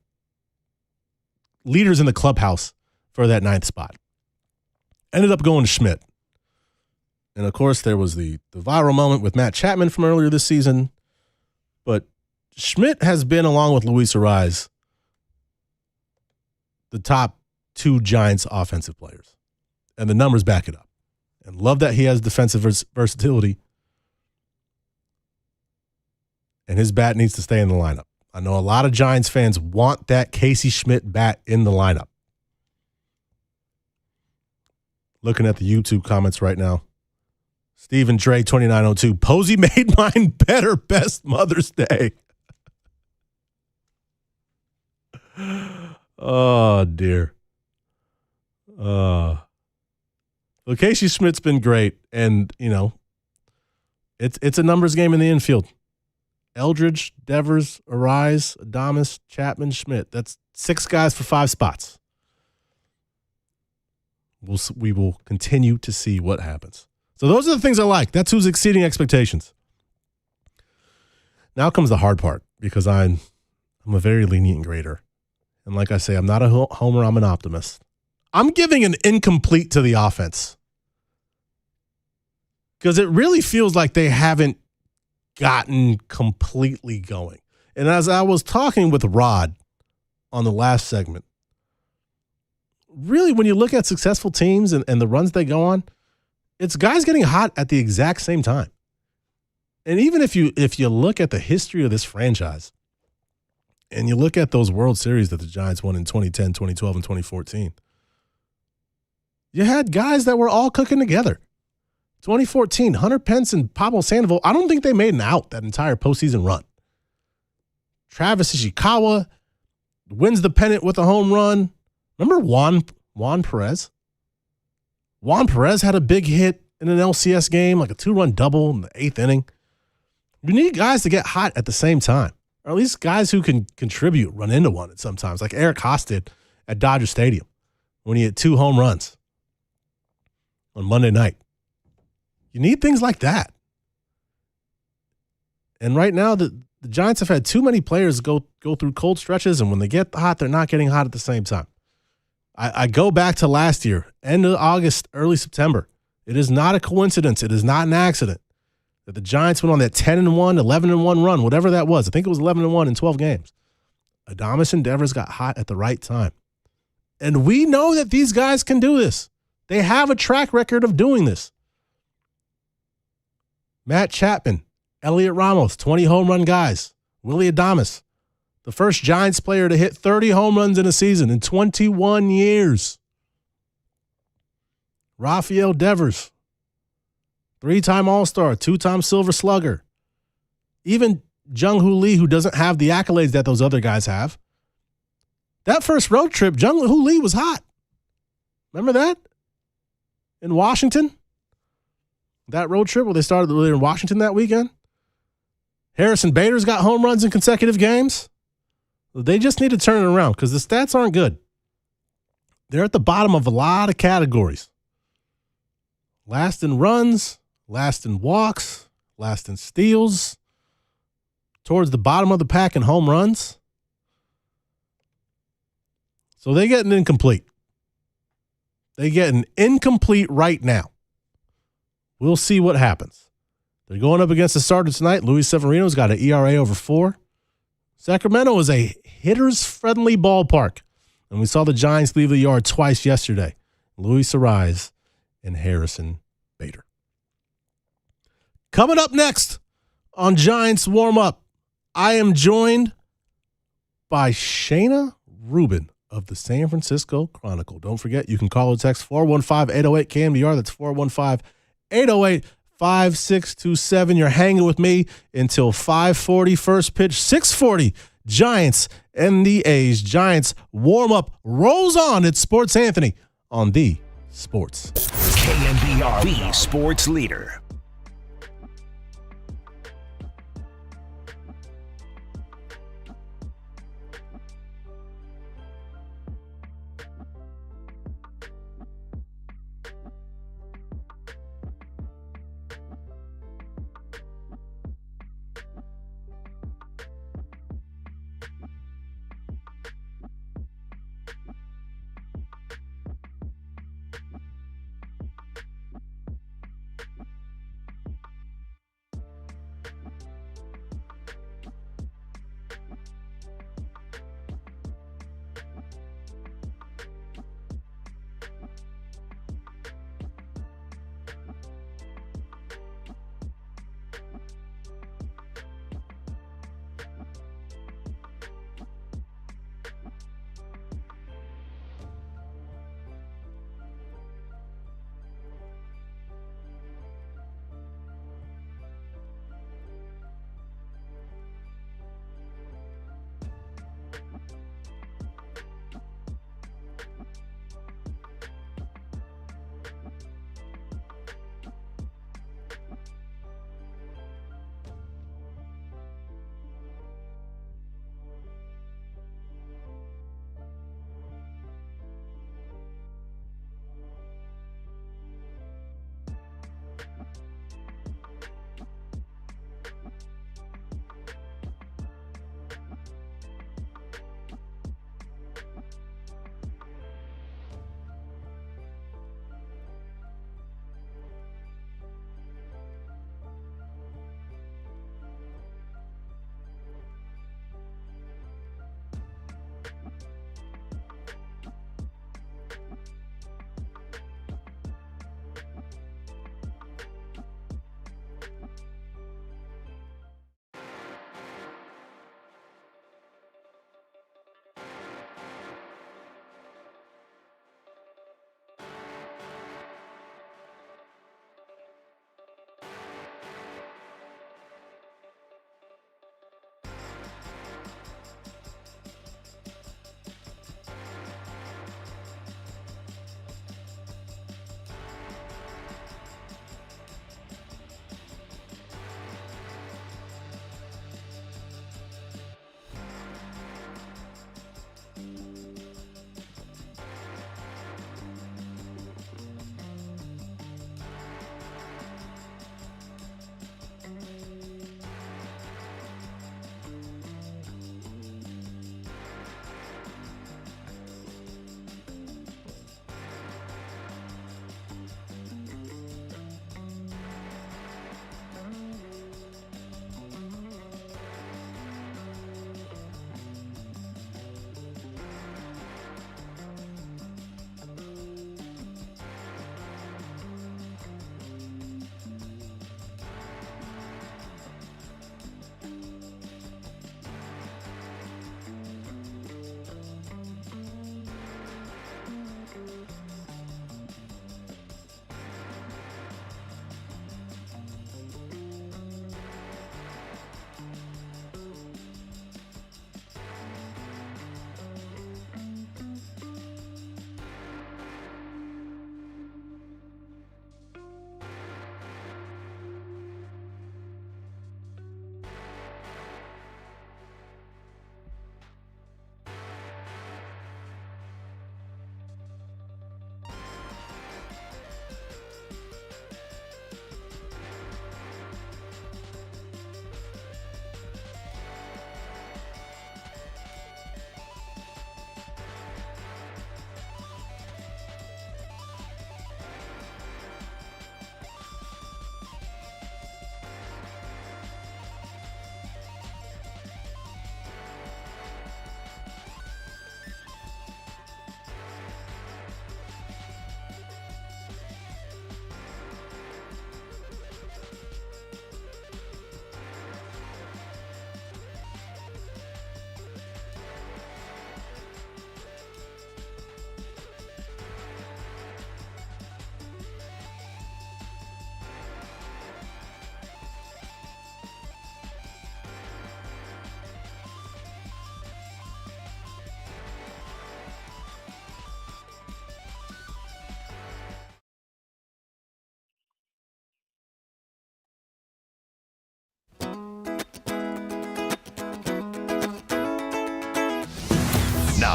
leaders in the clubhouse for that 9th spot. Ended up going to Schmidt. And, of course, there was the viral moment with Matt Chapman from earlier this season. But Schmidt has been, along with Luis Arraez, the top 2 Giants offensive players. And the numbers back it up. And love that he has defensive versatility. And his bat needs to stay in the lineup. I know a lot of Giants fans want that Casey Schmidt bat in the lineup. Looking at the YouTube comments right now. Stephen Dre 2902. Posey made mine better. Best Mother's Day. Oh, dear. Well, Casey Schmidt's been great. And, it's a numbers game in the infield. Eldridge, Devers, Arraez, Adames, Chapman, Schmidt. That's 6 guys for 5 spots. We will continue to see what happens. So those are the things I like. That's who's exceeding expectations. Now comes the hard part because I'm a very lenient grader. And like I say, I'm not a homer, I'm an optimist. I'm giving an incomplete to the offense because it really feels like they haven't gotten completely going. And as I was talking with Rod on the last segment, really when you look at successful teams and the runs they go on, it's guys getting hot at the exact same time. And even if you look at the history of this franchise and you look at those World Series that the Giants won in 2010, 2012, and 2014, you had guys that were all cooking together. 2014, Hunter Pence and Pablo Sandoval, I don't think they made an out that entire postseason run. Travis Ishikawa wins the pennant with a home run. Remember Juan Perez? Juan Perez had a big hit in an LCS game, like a 2-run double in the 8th inning. You need guys to get hot at the same time, or at least guys who can contribute, run into one at sometimes, like Eric Haas did at Dodger Stadium when he had 2 home runs on Monday night. You need things like that. And right now, the Giants have had too many players go through cold stretches, and when they get hot, they're not getting hot at the same time. I go back to last year, end of August, early September. It is not a coincidence. It is not an accident that the Giants went on that 10-1, 11-1 run, whatever that was. I think it was 11-1 in 12 games. Adames and Devers got hot at the right time. And we know that these guys can do this. They have a track record of doing this. Matt Chapman, Elliot Ramos, 20 home run guys. Willie Adames, the first Giants player to hit 30 home runs in a season in 21 years. Rafael Devers, 3-time All-Star, 2-time Silver Slugger. Even Jung-Hoo Lee, who doesn't have the accolades that those other guys have. That first road trip, Jung-Hoo Lee was hot. Remember that? In Washington? That road trip where they started in Washington that weekend? Harrison Bader's got home runs in consecutive games. They just need to turn it around because the stats aren't good. They're at the bottom of a lot of categories. Last in runs, last in walks, last in steals, towards the bottom of the pack in home runs. So they get an incomplete. They get an incomplete right now. We'll see what happens. They're going up against the starter tonight. Luis Severino's got an ERA over 4. Sacramento is a hitters-friendly ballpark. And we saw the Giants leave the yard twice yesterday. Luis Arraez and Harrison Bader. Coming up next on Giants Warm-Up, I am joined by Shayna Rubin of the San Francisco Chronicle. Don't forget, you can call or text 415-808-KNBR. That's 415-808-5627. You're hanging with me until 5:40. First pitch, 6:40. Giants and the A's. Giants warm-up rolls on. It's Sports Anthony on the Sports. KNBR, the sports leader.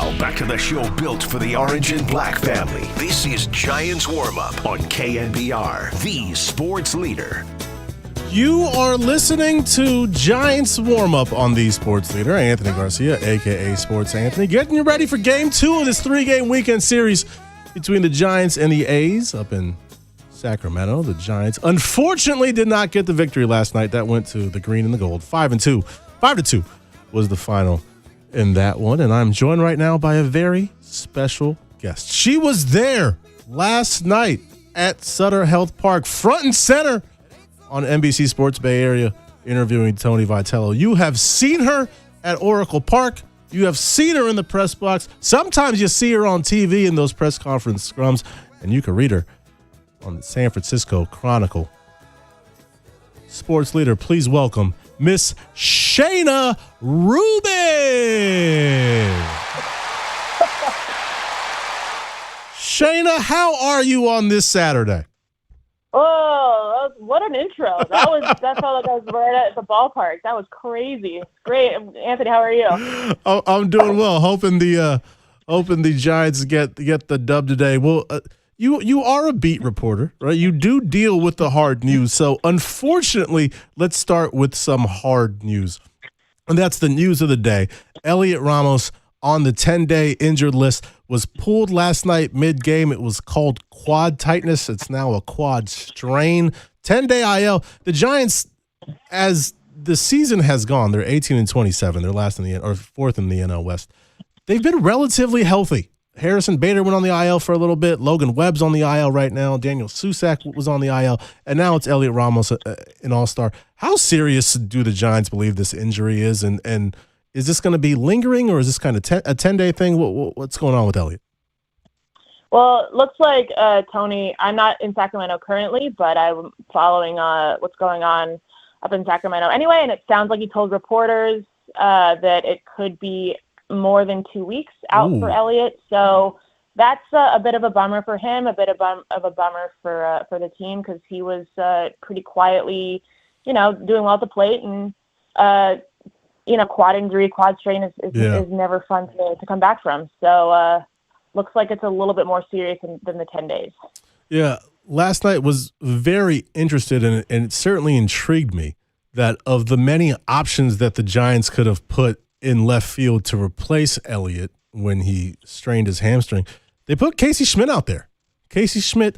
Now, back to the show built for the orange and black family. This is Giants Warm-Up on KNBR, the sports leader. You are listening to Giants Warm-Up on the Sports Leader. Anthony Garcia, a.k.a. Sports Anthony, getting you ready for Game 2 of this 3-game weekend series between the Giants and the A's up in Sacramento. The Giants, unfortunately, did not get the victory last night. That went to the green and the gold. 5-2. 5-2 was the final in that one. And I'm joined right now by a very special guest. She was there last night at Sutter Health Park, front and center on NBC Sports Bay Area, interviewing Tony Vitello. You have seen her at Oracle Park. You have seen her in the press box. Sometimes you see her on TV in those press conference scrums, and you can read her on the San Francisco Chronicle. Sports leader, please welcome Miss Shayna Rubin. Shayna, how are you on this Saturday? Oh, what an intro. That felt like I was right at the ballpark. That was crazy. Great. Anthony, how are you? I'm doing well. Hoping the Giants get the dub today. Well, you are a beat reporter, right? You do deal with the hard news. So unfortunately, let's start with some hard news. And that's the news of the day. Elliot Ramos on the 10-day injured list was pulled last night mid-game. It was called quad tightness. It's now a quad strain. 10-day IL. The Giants, as the season has gone, they're 18-27. They're fourth in the NL West. They've been relatively healthy. Harrison Bader went on the IL for a little bit. Logan Webb's on the IL right now. Daniel Susak was on the IL. And now it's Elliot Ramos, an all-star. How serious do the Giants believe this injury is? And is this going to be lingering, or is this kind of a 10-day thing? What's going on with Elliot? Well, it looks like, Tony, I'm not in Sacramento currently, but I'm following what's going on up in Sacramento anyway, and it sounds like he told reporters that it could be more than 2 weeks out for Elliot. So that's a bit of a bummer for him, a bit of a bummer for the team, because he was pretty quietly, doing well at the plate, and quad injury, quad strain is never fun to come back from. So looks like it's a little bit more serious than the 10 days. Yeah, last night was very interested in it, and it certainly intrigued me that of the many options that the Giants could have put in left field to replace Elliott when he strained his hamstring, they put Casey Schmidt out there. Casey Schmidt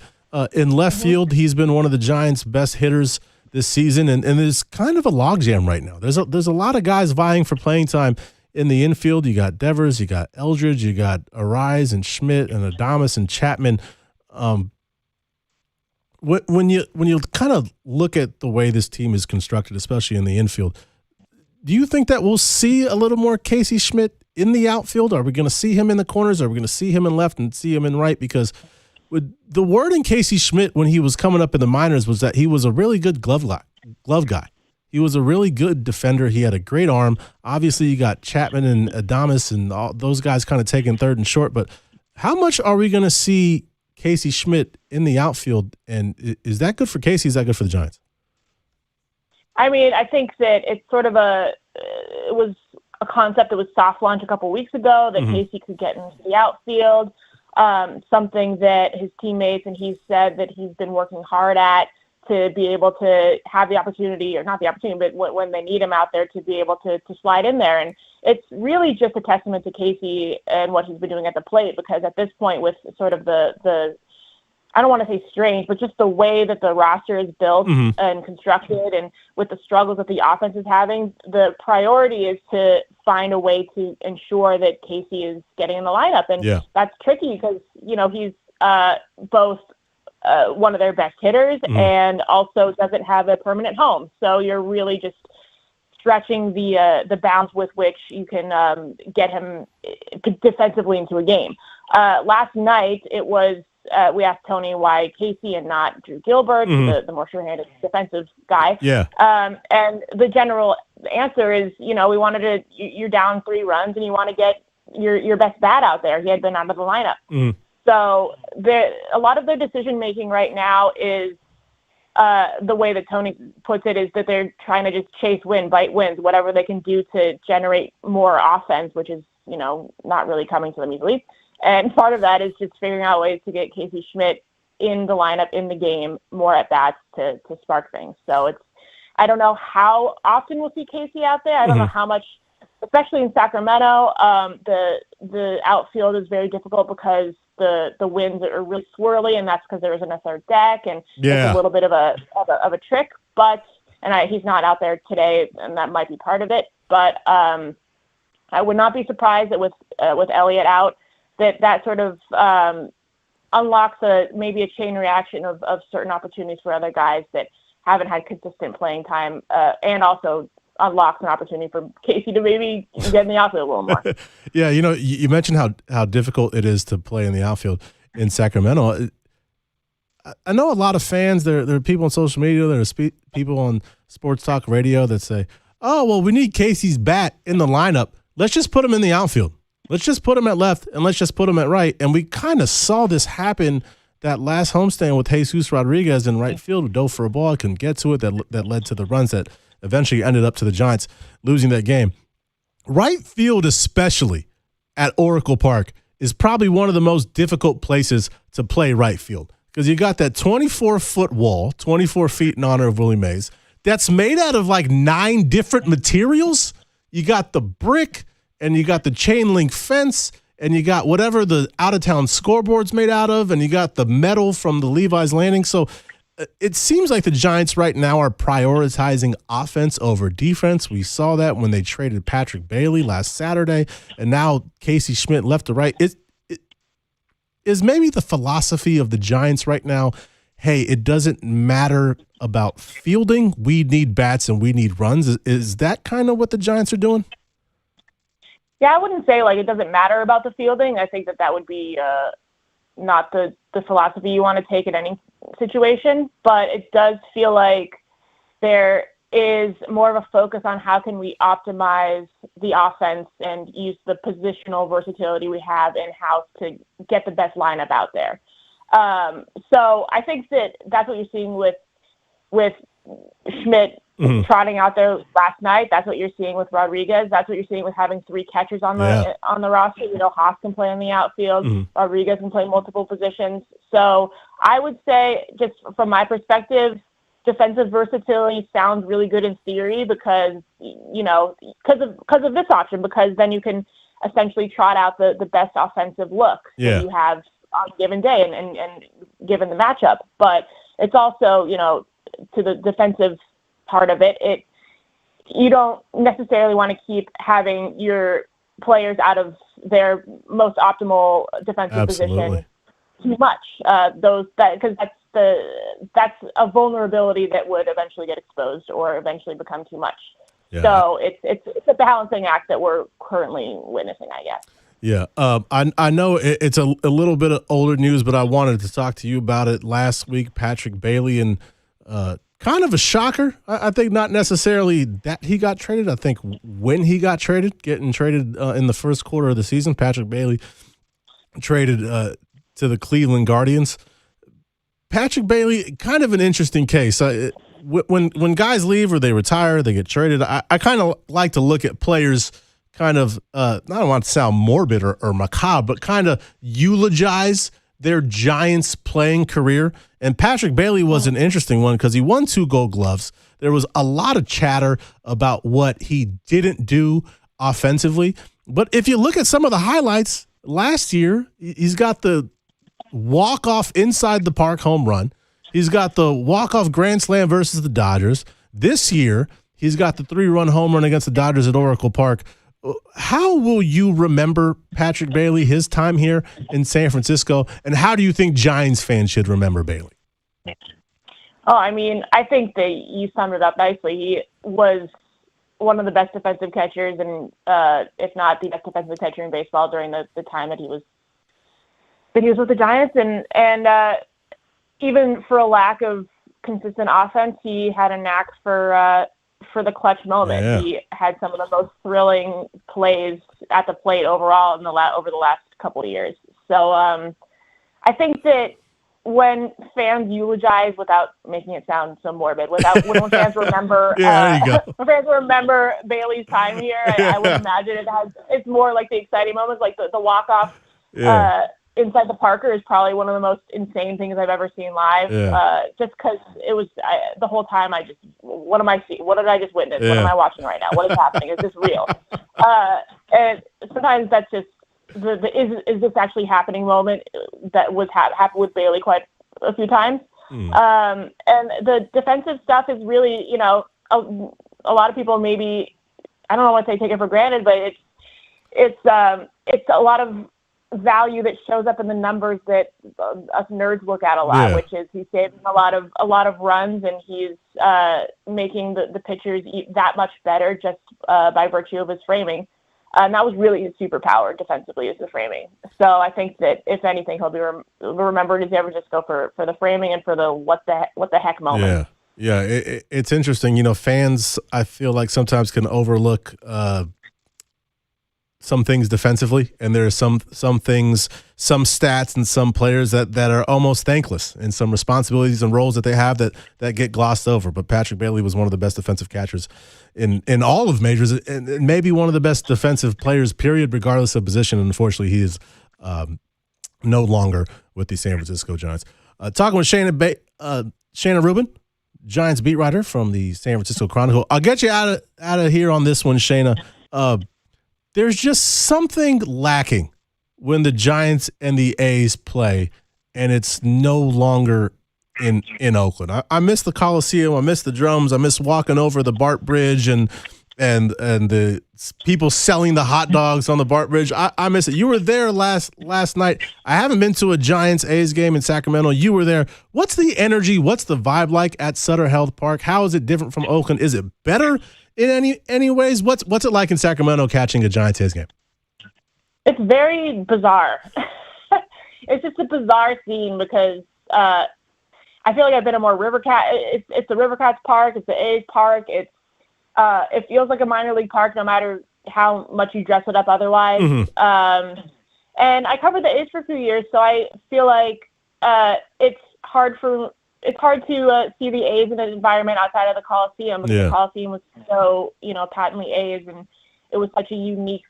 in left field, he's been one of the Giants' best hitters this season, and there's kind of a logjam right now. There's a lot of guys vying for playing time in the infield. You got Devers, you got Eldridge, you got Arise and Schmidt and Adames and Chapman. When you kind of look at the way this team is constructed, especially in the infield, do you think that we'll see a little more Casey Schmidt in the outfield? Are we going to see him in the corners? Are we going to see him in left and see him in right? Because with the word in Casey Schmidt when he was coming up in the minors was that he was a really good glove guy. He was a really good defender. He had a great arm. Obviously, you got Chapman and Adames and all those guys kind of taking third and short. But how much are we going to see Casey Schmidt in the outfield? And is that good for Casey? Is that good for the Giants? I mean, I think that it's sort of it was a concept that was soft launched a couple weeks ago that Casey could get into the outfield, something that his teammates and he said that he's been working hard at to be able to have the opportunity, or not the opportunity, but when they need him out there to be able to slide in there. And it's really just a testament to Casey and what he's been doing at the plate, because at this point with sort of the I don't want to say strange, but just the way that the roster is built and constructed, and with the struggles that the offense is having, the priority is to find a way to ensure that Casey is getting in the lineup. And that's tricky because, he's both one of their best hitters and also doesn't have a permanent home. So you're really just stretching the bounds with which you can get him defensively into a game. Last night, it was we asked Tony why Casey and not Drew Gilbert, the more sure-handed defensive guy. Yeah. And the general answer is, we wanted you're down 3 runs and you want to get your best bat out there. He had been out of the lineup. So a lot of their decision-making right now is the way that Tony puts it is that they're trying to just chase bite wins, whatever they can do to generate more offense, which is, not really coming to them easily. And part of that is just figuring out ways to get Casey Schmidt in the lineup, in the game, more at bats to spark things. So I don't know how often we'll see Casey out there. I don't know how much, especially in Sacramento. The outfield is very difficult because the winds are really swirly, and that's because there isn't a third deck, and it's a little bit of a trick. But he's not out there today, and that might be part of it. But I would not be surprised that with Elliott out, that sort of unlocks maybe a chain reaction of certain opportunities for other guys that haven't had consistent playing time, and also unlocks an opportunity for Casey to maybe get in the outfield a little more. Yeah, you mentioned how difficult it is to play in the outfield in Sacramento. I know a lot of fans, there are people on social media, there are people on sports talk radio that say, oh, well, we need Casey's bat in the lineup. Let's just put him in the outfield. Let's just put him at left, and let's just put him at right. And we kind of saw this happen that last homestand with Jesus Rodriguez in right field, dove for a ball, couldn't get to it, that led to the runs that eventually ended up to the Giants losing that game. Right field, especially at Oracle Park, is probably one of the most difficult places to play right field because you got that 24-foot wall, 24 feet in honor of Willie Mays, that's made out of like 9 different materials. You got the brick, and you got the chain link fence, and you got whatever the out-of-town scoreboard's made out of, and you got the metal from the Levi's Landing. So it seems like the Giants right now are prioritizing offense over defense. We saw that when they traded Patrick Bailey last Saturday, and now Casey Schmidt left to right. Is maybe the philosophy of the Giants right now, hey, it doesn't matter about fielding. We need bats and we need runs. Is that kind of what the Giants are doing? Yeah, I wouldn't say it doesn't matter about the fielding. I think that would be not the philosophy you want to take in any situation, but it does feel like there is more of a focus on how can we optimize the offense and use the positional versatility we have in-house to get the best lineup out there. So I think that's what you're seeing with Schmidt trotting out there last night. That's what you're seeing with Rodriguez. That's what you're seeing with having 3 catchers on the roster. Haas can play in the outfield. Rodriguez can play multiple positions. So I would say, just from my perspective, defensive versatility sounds really good in theory because of this option, because then you can essentially trot out the best offensive look that you have on a given day and given the matchup. But it's also, to the defensive part of it, you don't necessarily want to keep having your players out of their most optimal defensive position too much. Because that's a vulnerability that would eventually get exposed or eventually become too much. Yeah. So it's a balancing act that we're currently witnessing, I guess. Yeah, I know it's a little bit of older news, but I wanted to talk to you about it last week. Patrick Bailey, and kind of a shocker. I think not necessarily that he got traded. I think when he got traded, getting traded in the first quarter of the season, Patrick Bailey traded to the Cleveland Guardians. Patrick Bailey, kind of an interesting case. When guys leave or they retire, they get traded. I kind of like to look at players kind of, I don't want to sound morbid or macabre, but kind of eulogize their Giants playing career. And Patrick Bailey was an interesting one because he won 2 Gold Gloves. There was a lot of chatter about what he didn't do offensively. But if you look at some of the highlights, last year, he's got the walk-off inside the park home run. He's got the walk-off grand slam versus the Dodgers. This year, he's got the 3-run home run against the Dodgers at Oracle Park. How will you remember Patrick Bailey, his time here in San Francisco, and how do you think Giants fans should remember Bailey? Oh, I mean, I think that you summed it up nicely. He was one of the best defensive catchers, and if not the best defensive catcher in baseball during the time that he was with the Giants. And even for a lack of consistent offense, he had a knack for the clutch moment. Yeah. He had some of the most thrilling plays at the plate overall over the last couple of years. So I think that when fans eulogize without making it sound so morbid, when fans remember, there you go. when fans remember Bailey's time here, I would imagine it's more like the exciting moments, like the walk-off inside the Parker is probably one of the most insane things I've ever seen live. Just because it was the whole time what am I seeing? What did I just witness? What am I watching right now? What is happening? Is this real? And sometimes that's just is this actually happening moment that was happened with Bailey quite a few times. And the defensive stuff is really, a lot of people maybe, I don't know what they take it for granted, but it's a lot of value that shows up in the numbers that us nerds look at a lot, which is he's saving a lot of runs, and he's making the pitchers that much better just by virtue of his framing. And that was really his superpower defensively, is the framing. So I think that if anything, he'll be remembered as ever just go for the framing and for the what the heck moment. Yeah. It's interesting. Fans, I feel like sometimes can overlook some things defensively, and there are some things, some stats and some players that are almost thankless, and some responsibilities and roles that they have that get glossed over. But Patrick Bailey was one of the best defensive catchers in all of majors, and maybe one of the best defensive players, period, regardless of position. And unfortunately, he is no longer with the San Francisco Giants. Talking with Shayna Rubin, Giants beat writer from the San Francisco Chronicle. I'll get you out of here on this one, Shayna. There's just something lacking when the Giants and the A's play, and it's no longer in Oakland. I miss the Coliseum. I miss the drums. I miss walking over the BART Bridge and the people selling the hot dogs on the BART Bridge. I miss it. You were there last night. I haven't been to a Giants-A's game in Sacramento. You were there. What's the energy? What's the vibe like at Sutter Health Park? How is it different from Oakland? Is it better in any ways? What's it like in Sacramento catching a Giants-A's game? It's very bizarre. It's just a bizarre scene because I feel like I've been in more Rivercat. It's the Rivercats Park. It's the A's Park. It feels like a minor league park, no matter how much you dress it up otherwise. Mm-hmm. And I covered the A's for a few years, so I feel like it's hard to see the A's in an environment outside of the Coliseum, because the Coliseum was so patently A's, and it was such a unique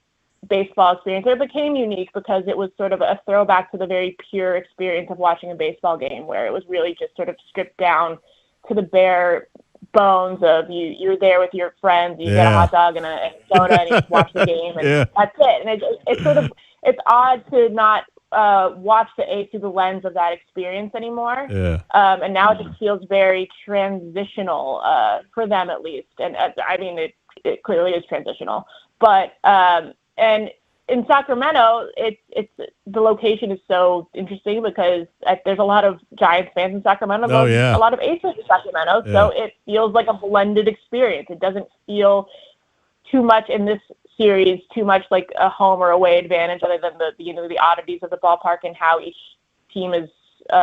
baseball experience. It became unique because it was sort of a throwback to the very pure experience of watching a baseball game, where it was really just sort of stripped down to the bare bones of you're there with your friends, you get a hot dog and a soda, and you just watch the game, and that's it. And it's odd to not watch the A's through the lens of that experience anymore. And now it just feels very transitional for them, at least. And I mean, it clearly is transitional, but and in Sacramento, it's the location is so interesting because there's a lot of Giants fans in Sacramento, a lot of A's fans in Sacramento, so it feels like a blended experience. It doesn't feel too much in this series, too much like a home or away advantage, other than the oddities of the ballpark and how each team is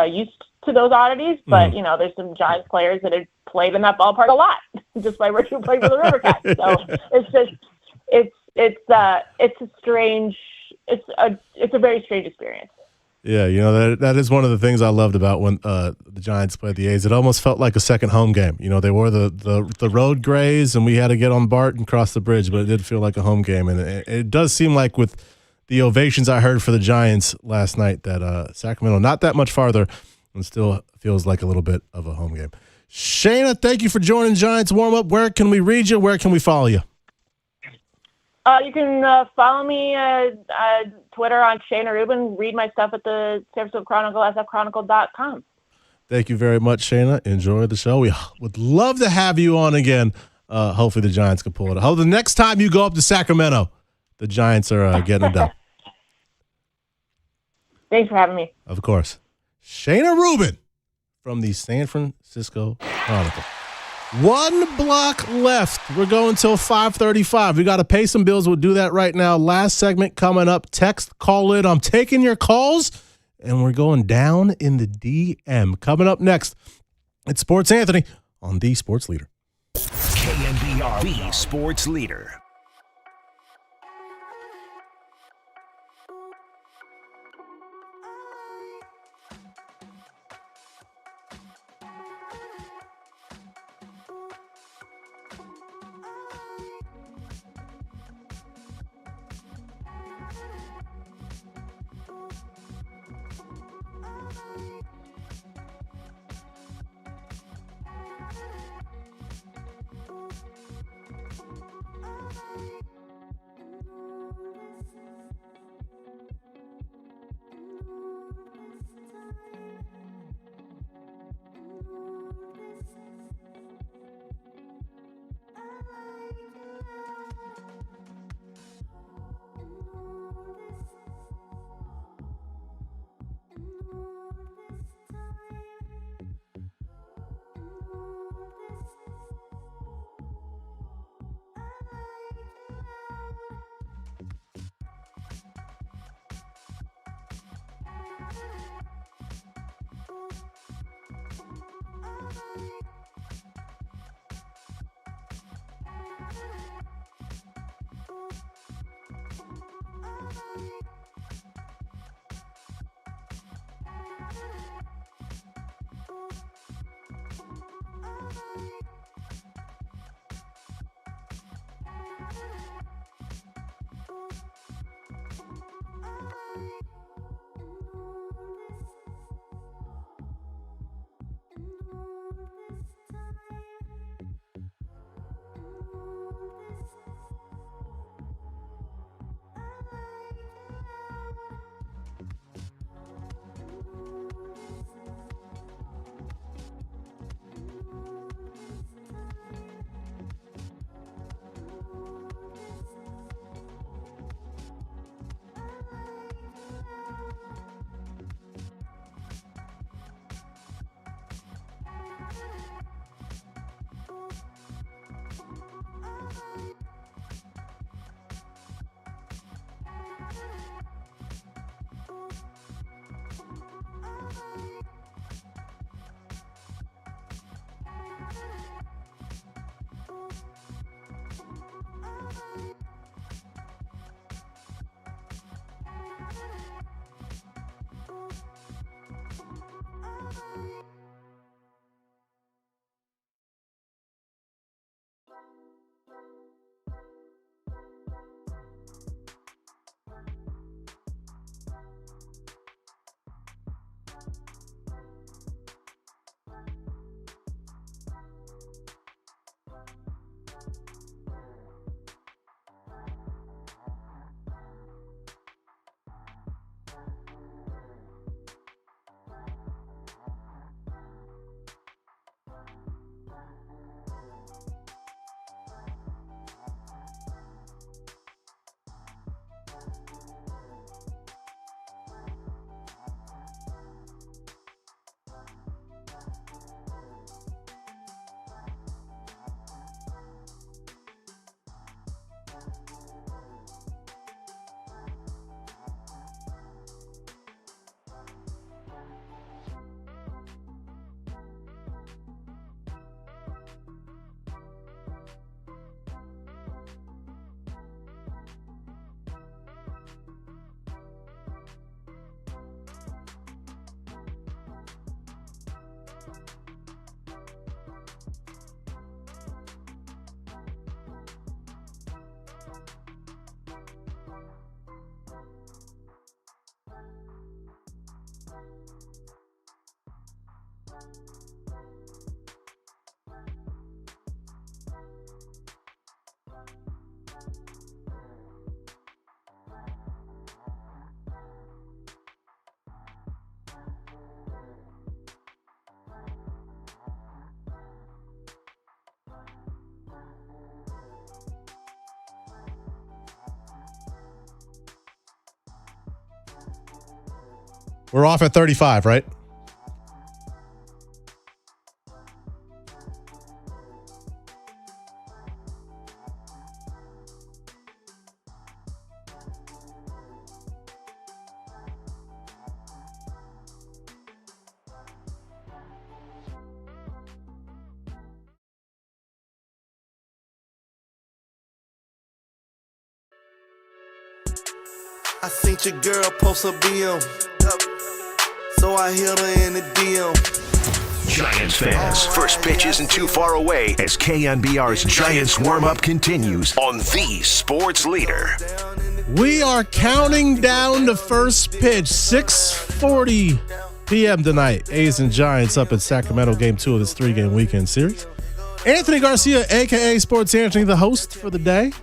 used to those oddities. But there's some Giants players that have played in that ballpark a lot, just by virtue of playing for the Rivercats. So it's a very strange experience. Yeah, that is one of the things I loved about when the Giants played the A's. It almost felt like a second home game. They wore the road grays, and we had to get on BART and cross the bridge, but it did feel like a home game. And it does seem like with the ovations I heard for the Giants last night that Sacramento, not that much farther, and still feels like a little bit of a home game. Shayna, thank you for joining Giants Warm Up. Where can we read you? Where can we follow you? You can follow me Twitter on Shayna Rubin. Read my stuff at the San Francisco Chronicle, sfchronicle.com. Thank you very much, Shayna. Enjoy the show. We would love to have you on again. Hopefully the Giants can pull it out. The next time you go up to Sacramento, the Giants are getting it done. Thanks for having me. Of course. Shayna Rubin from the San Francisco Chronicle. 1 block left. We're going till 5:35. We got to pay some bills. We'll do that right now. Last segment coming up. Text, call in. I'm taking your calls, and we're going down in the DM. Coming up next, it's Sports Anthony on The Sports Leader. KNBR, The Sports Leader. We're off at 35, right? I seen your girl post a BM, so I hit her in the DM. Giants fans, first pitch isn't too far away as KNBR's Giants warm-up continues on the sports leader. We are counting down the first pitch, 6:40 p.m. tonight. A's and Giants up at Sacramento, game 2 of this 3-game weekend series. Anthony Garcia, a.k.a. Sports Anthony, the host for the day.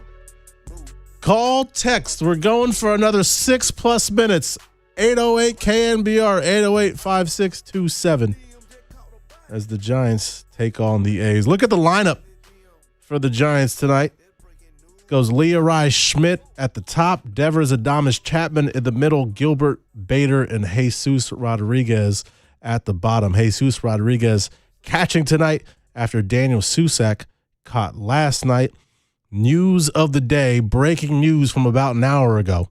Call, text. We're going for another 6+ minutes. 808 KNBR, 808-5627. As the Giants take on the A's. Look at the lineup for the Giants tonight. Goes Leah Rai Schmidt at the top. Devers Adames Chapman in the middle. Gilbert Bader and Jesus Rodriguez at the bottom. Jesus Rodriguez catching tonight after Daniel Susac caught last night. News of the day, breaking news from about an hour ago.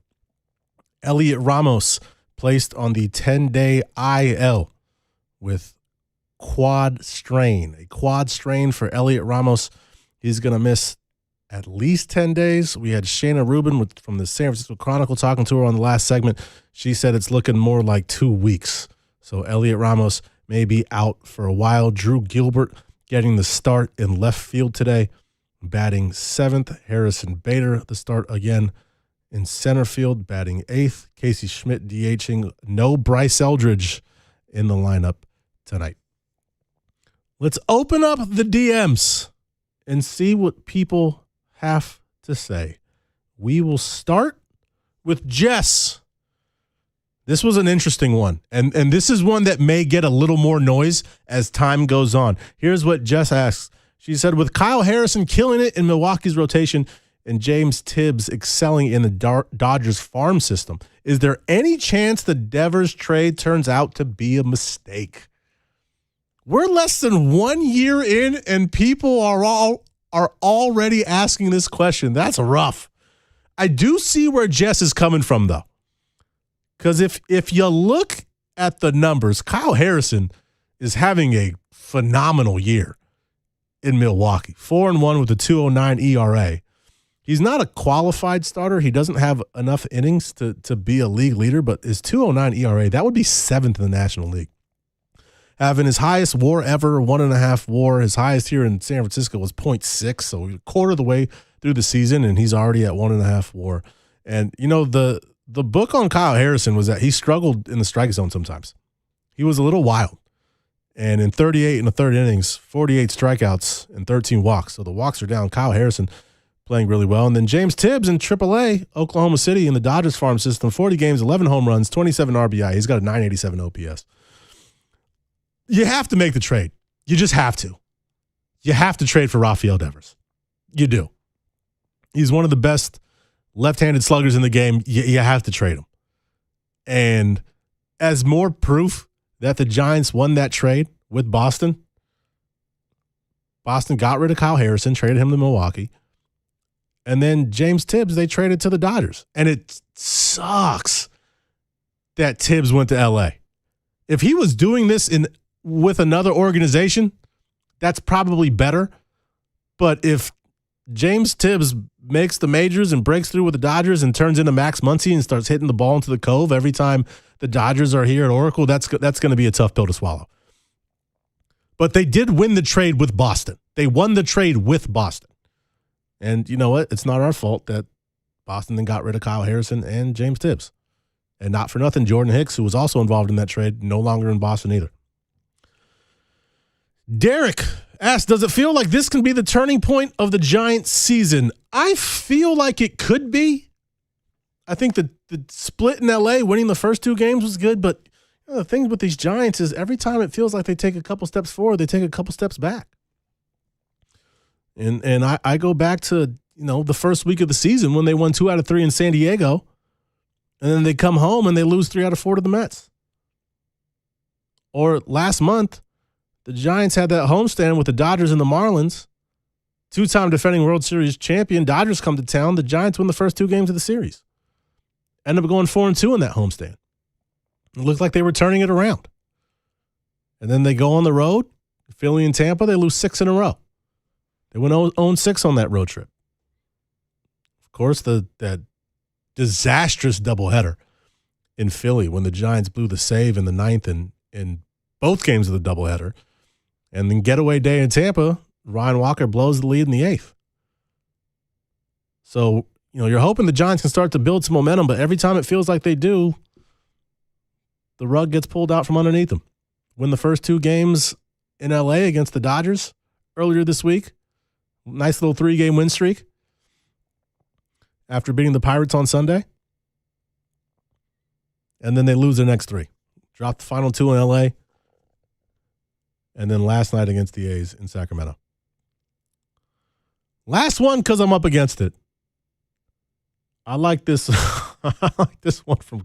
Elliot Ramos placed on the 10-day IL with quad strain. A quad strain for Elliot Ramos. He's going to miss at least 10 days. We had Shayna Rubin from the San Francisco Chronicle talking to her on the last segment. She said it's looking more like 2 weeks. So Elliot Ramos may be out for a while. Drew Gilbert getting the start in left field today. Batting 7th, Harrison Bader, the start again in center field, batting 8th. Casey Schmidt DHing. No Bryce Eldridge in the lineup tonight. Let's open up the DMs and see what people have to say. We will start with Jess. This was an interesting one, and this is one that may get a little more noise as time goes on. Here's what Jess asks. She said, with Kyle Harrison killing it in Milwaukee's rotation and James Tibbs excelling in the Dodgers farm system, is there any chance the Devers trade turns out to be a mistake? We're less than 1 year in, and people are already asking this question. That's rough. I do see where Jess is coming from, though, because if you look at the numbers, Kyle Harrison is having a phenomenal year in Milwaukee. 4-1 with a 2.09 ERA. He's not a qualified starter. He doesn't have enough innings to be a league leader, but his 2.09 ERA, that would be 7th in the National League. Having his highest WAR ever, 1.5 WAR. His highest here in San Francisco was 0.6, so a quarter of the way through the season, and he's already at 1.5 WAR. And, you know, the book on Kyle Harrison was that he struggled in the strike zone sometimes. He was a little wild. And in 38 in the third innings, 48 strikeouts and 13 walks. So the walks are down. Kyle Harrison playing really well. And then James Tibbs in AAA, Oklahoma City in the Dodgers farm system, 40 games, 11 home runs, 27 RBI. He's got a 987 OPS. You have to make the trade. You just have to. You have to trade for Rafael Devers. You do. He's one of the best left-handed sluggers in the game. You have to trade him. And as more proof that the Giants won that trade with Boston. Boston got rid of Kyle Harrison, traded him to Milwaukee. And then James Tibbs, they traded to the Dodgers. And it sucks that Tibbs went to L.A. If he was doing this with another organization, that's probably better. But if James Tibbs makes the majors and breaks through with the Dodgers and turns into Max Muncy and starts hitting the ball into the cove every time the Dodgers are here at Oracle, that's going to be a tough pill to swallow. But they did win the trade with Boston. They won the trade with Boston. And you know what? It's not our fault that Boston then got rid of Kyle Harrison and James Tibbs. And not for nothing, Jordan Hicks, who was also involved in that trade, no longer in Boston either. Derek asked, does it feel like this can be the turning point of the Giants season? I feel like it could be. I think the split in L.A., winning the first 2 games was good, but you know, the thing with these Giants is every time it feels like they take a couple steps forward, they take a couple steps back. And I go back to, you know, the first week of the season when they won 2 out of 3 in San Diego, and then they come home and they lose 3 out of 4 to the Mets. Or last month, the Giants had that homestand with the Dodgers and the Marlins. 2-time defending World Series champion. Dodgers come to town. The Giants win the first 2 games of the series. End up going 4-2 in that homestand. It looked like they were turning it around. And then they go on the road. Philly and Tampa, they lose 6 in a row. They went 0-6 on that road trip. Of course, that disastrous doubleheader in Philly when the Giants blew the save in the 9th in both games of the doubleheader. And then getaway day in Tampa, Ryan Walker blows the lead in the 8th. So, you're hoping the Giants can start to build some momentum, but every time it feels like they do, the rug gets pulled out from underneath them. Win the first 2 games in L.A. against the Dodgers earlier this week. Nice little 3-game win streak after beating the Pirates on Sunday. And then they lose their next 3. Drop the final 2 in L.A. And then last night against the A's in Sacramento. Last one because I'm up against it. I like this. I like this one from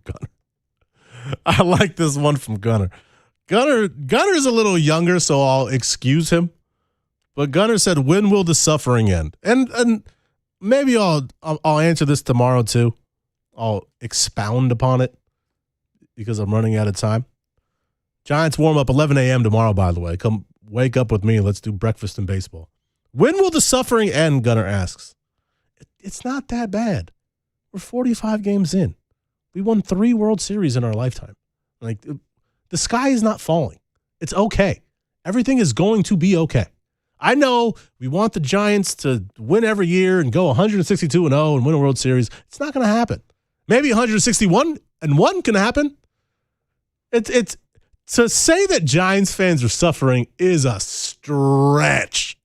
Gunner. Gunner's a little younger, so I'll excuse him. But Gunner said, "When will the suffering end?" And maybe I'll answer this tomorrow too. I'll expound upon it because I'm running out of time. Giants warm up 11 a.m. tomorrow, by the way. Come wake up with me. Let's do breakfast and baseball. When will the suffering end? Gunner asks. It's not that bad. We're 45 games in. We won 3 World Series in our lifetime. Like, the sky is not falling. It's okay. Everything is going to be okay. I know we want the Giants to win every year and go 162-0 and win a World Series. It's not going to happen. Maybe 161-1 can happen. It's to say that Giants fans are suffering is a stretch.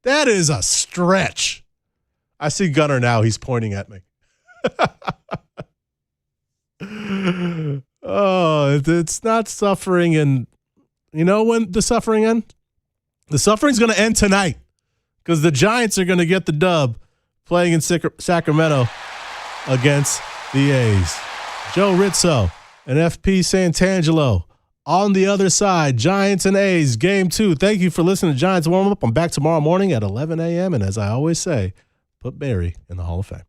That is a stretch. I see Gunner now. He's pointing at me. Oh, it's not suffering. And you know when the suffering ends? The suffering's going to end tonight because the Giants are going to get the dub playing in Sacramento against the A's. Joe Rizzo and FP Santangelo on the other side. Giants and A's, Game 2. Thank you for listening to Giants Warm Up. I'm back tomorrow morning at 11 a.m. And as I always say, put Barry in the Hall of Fame.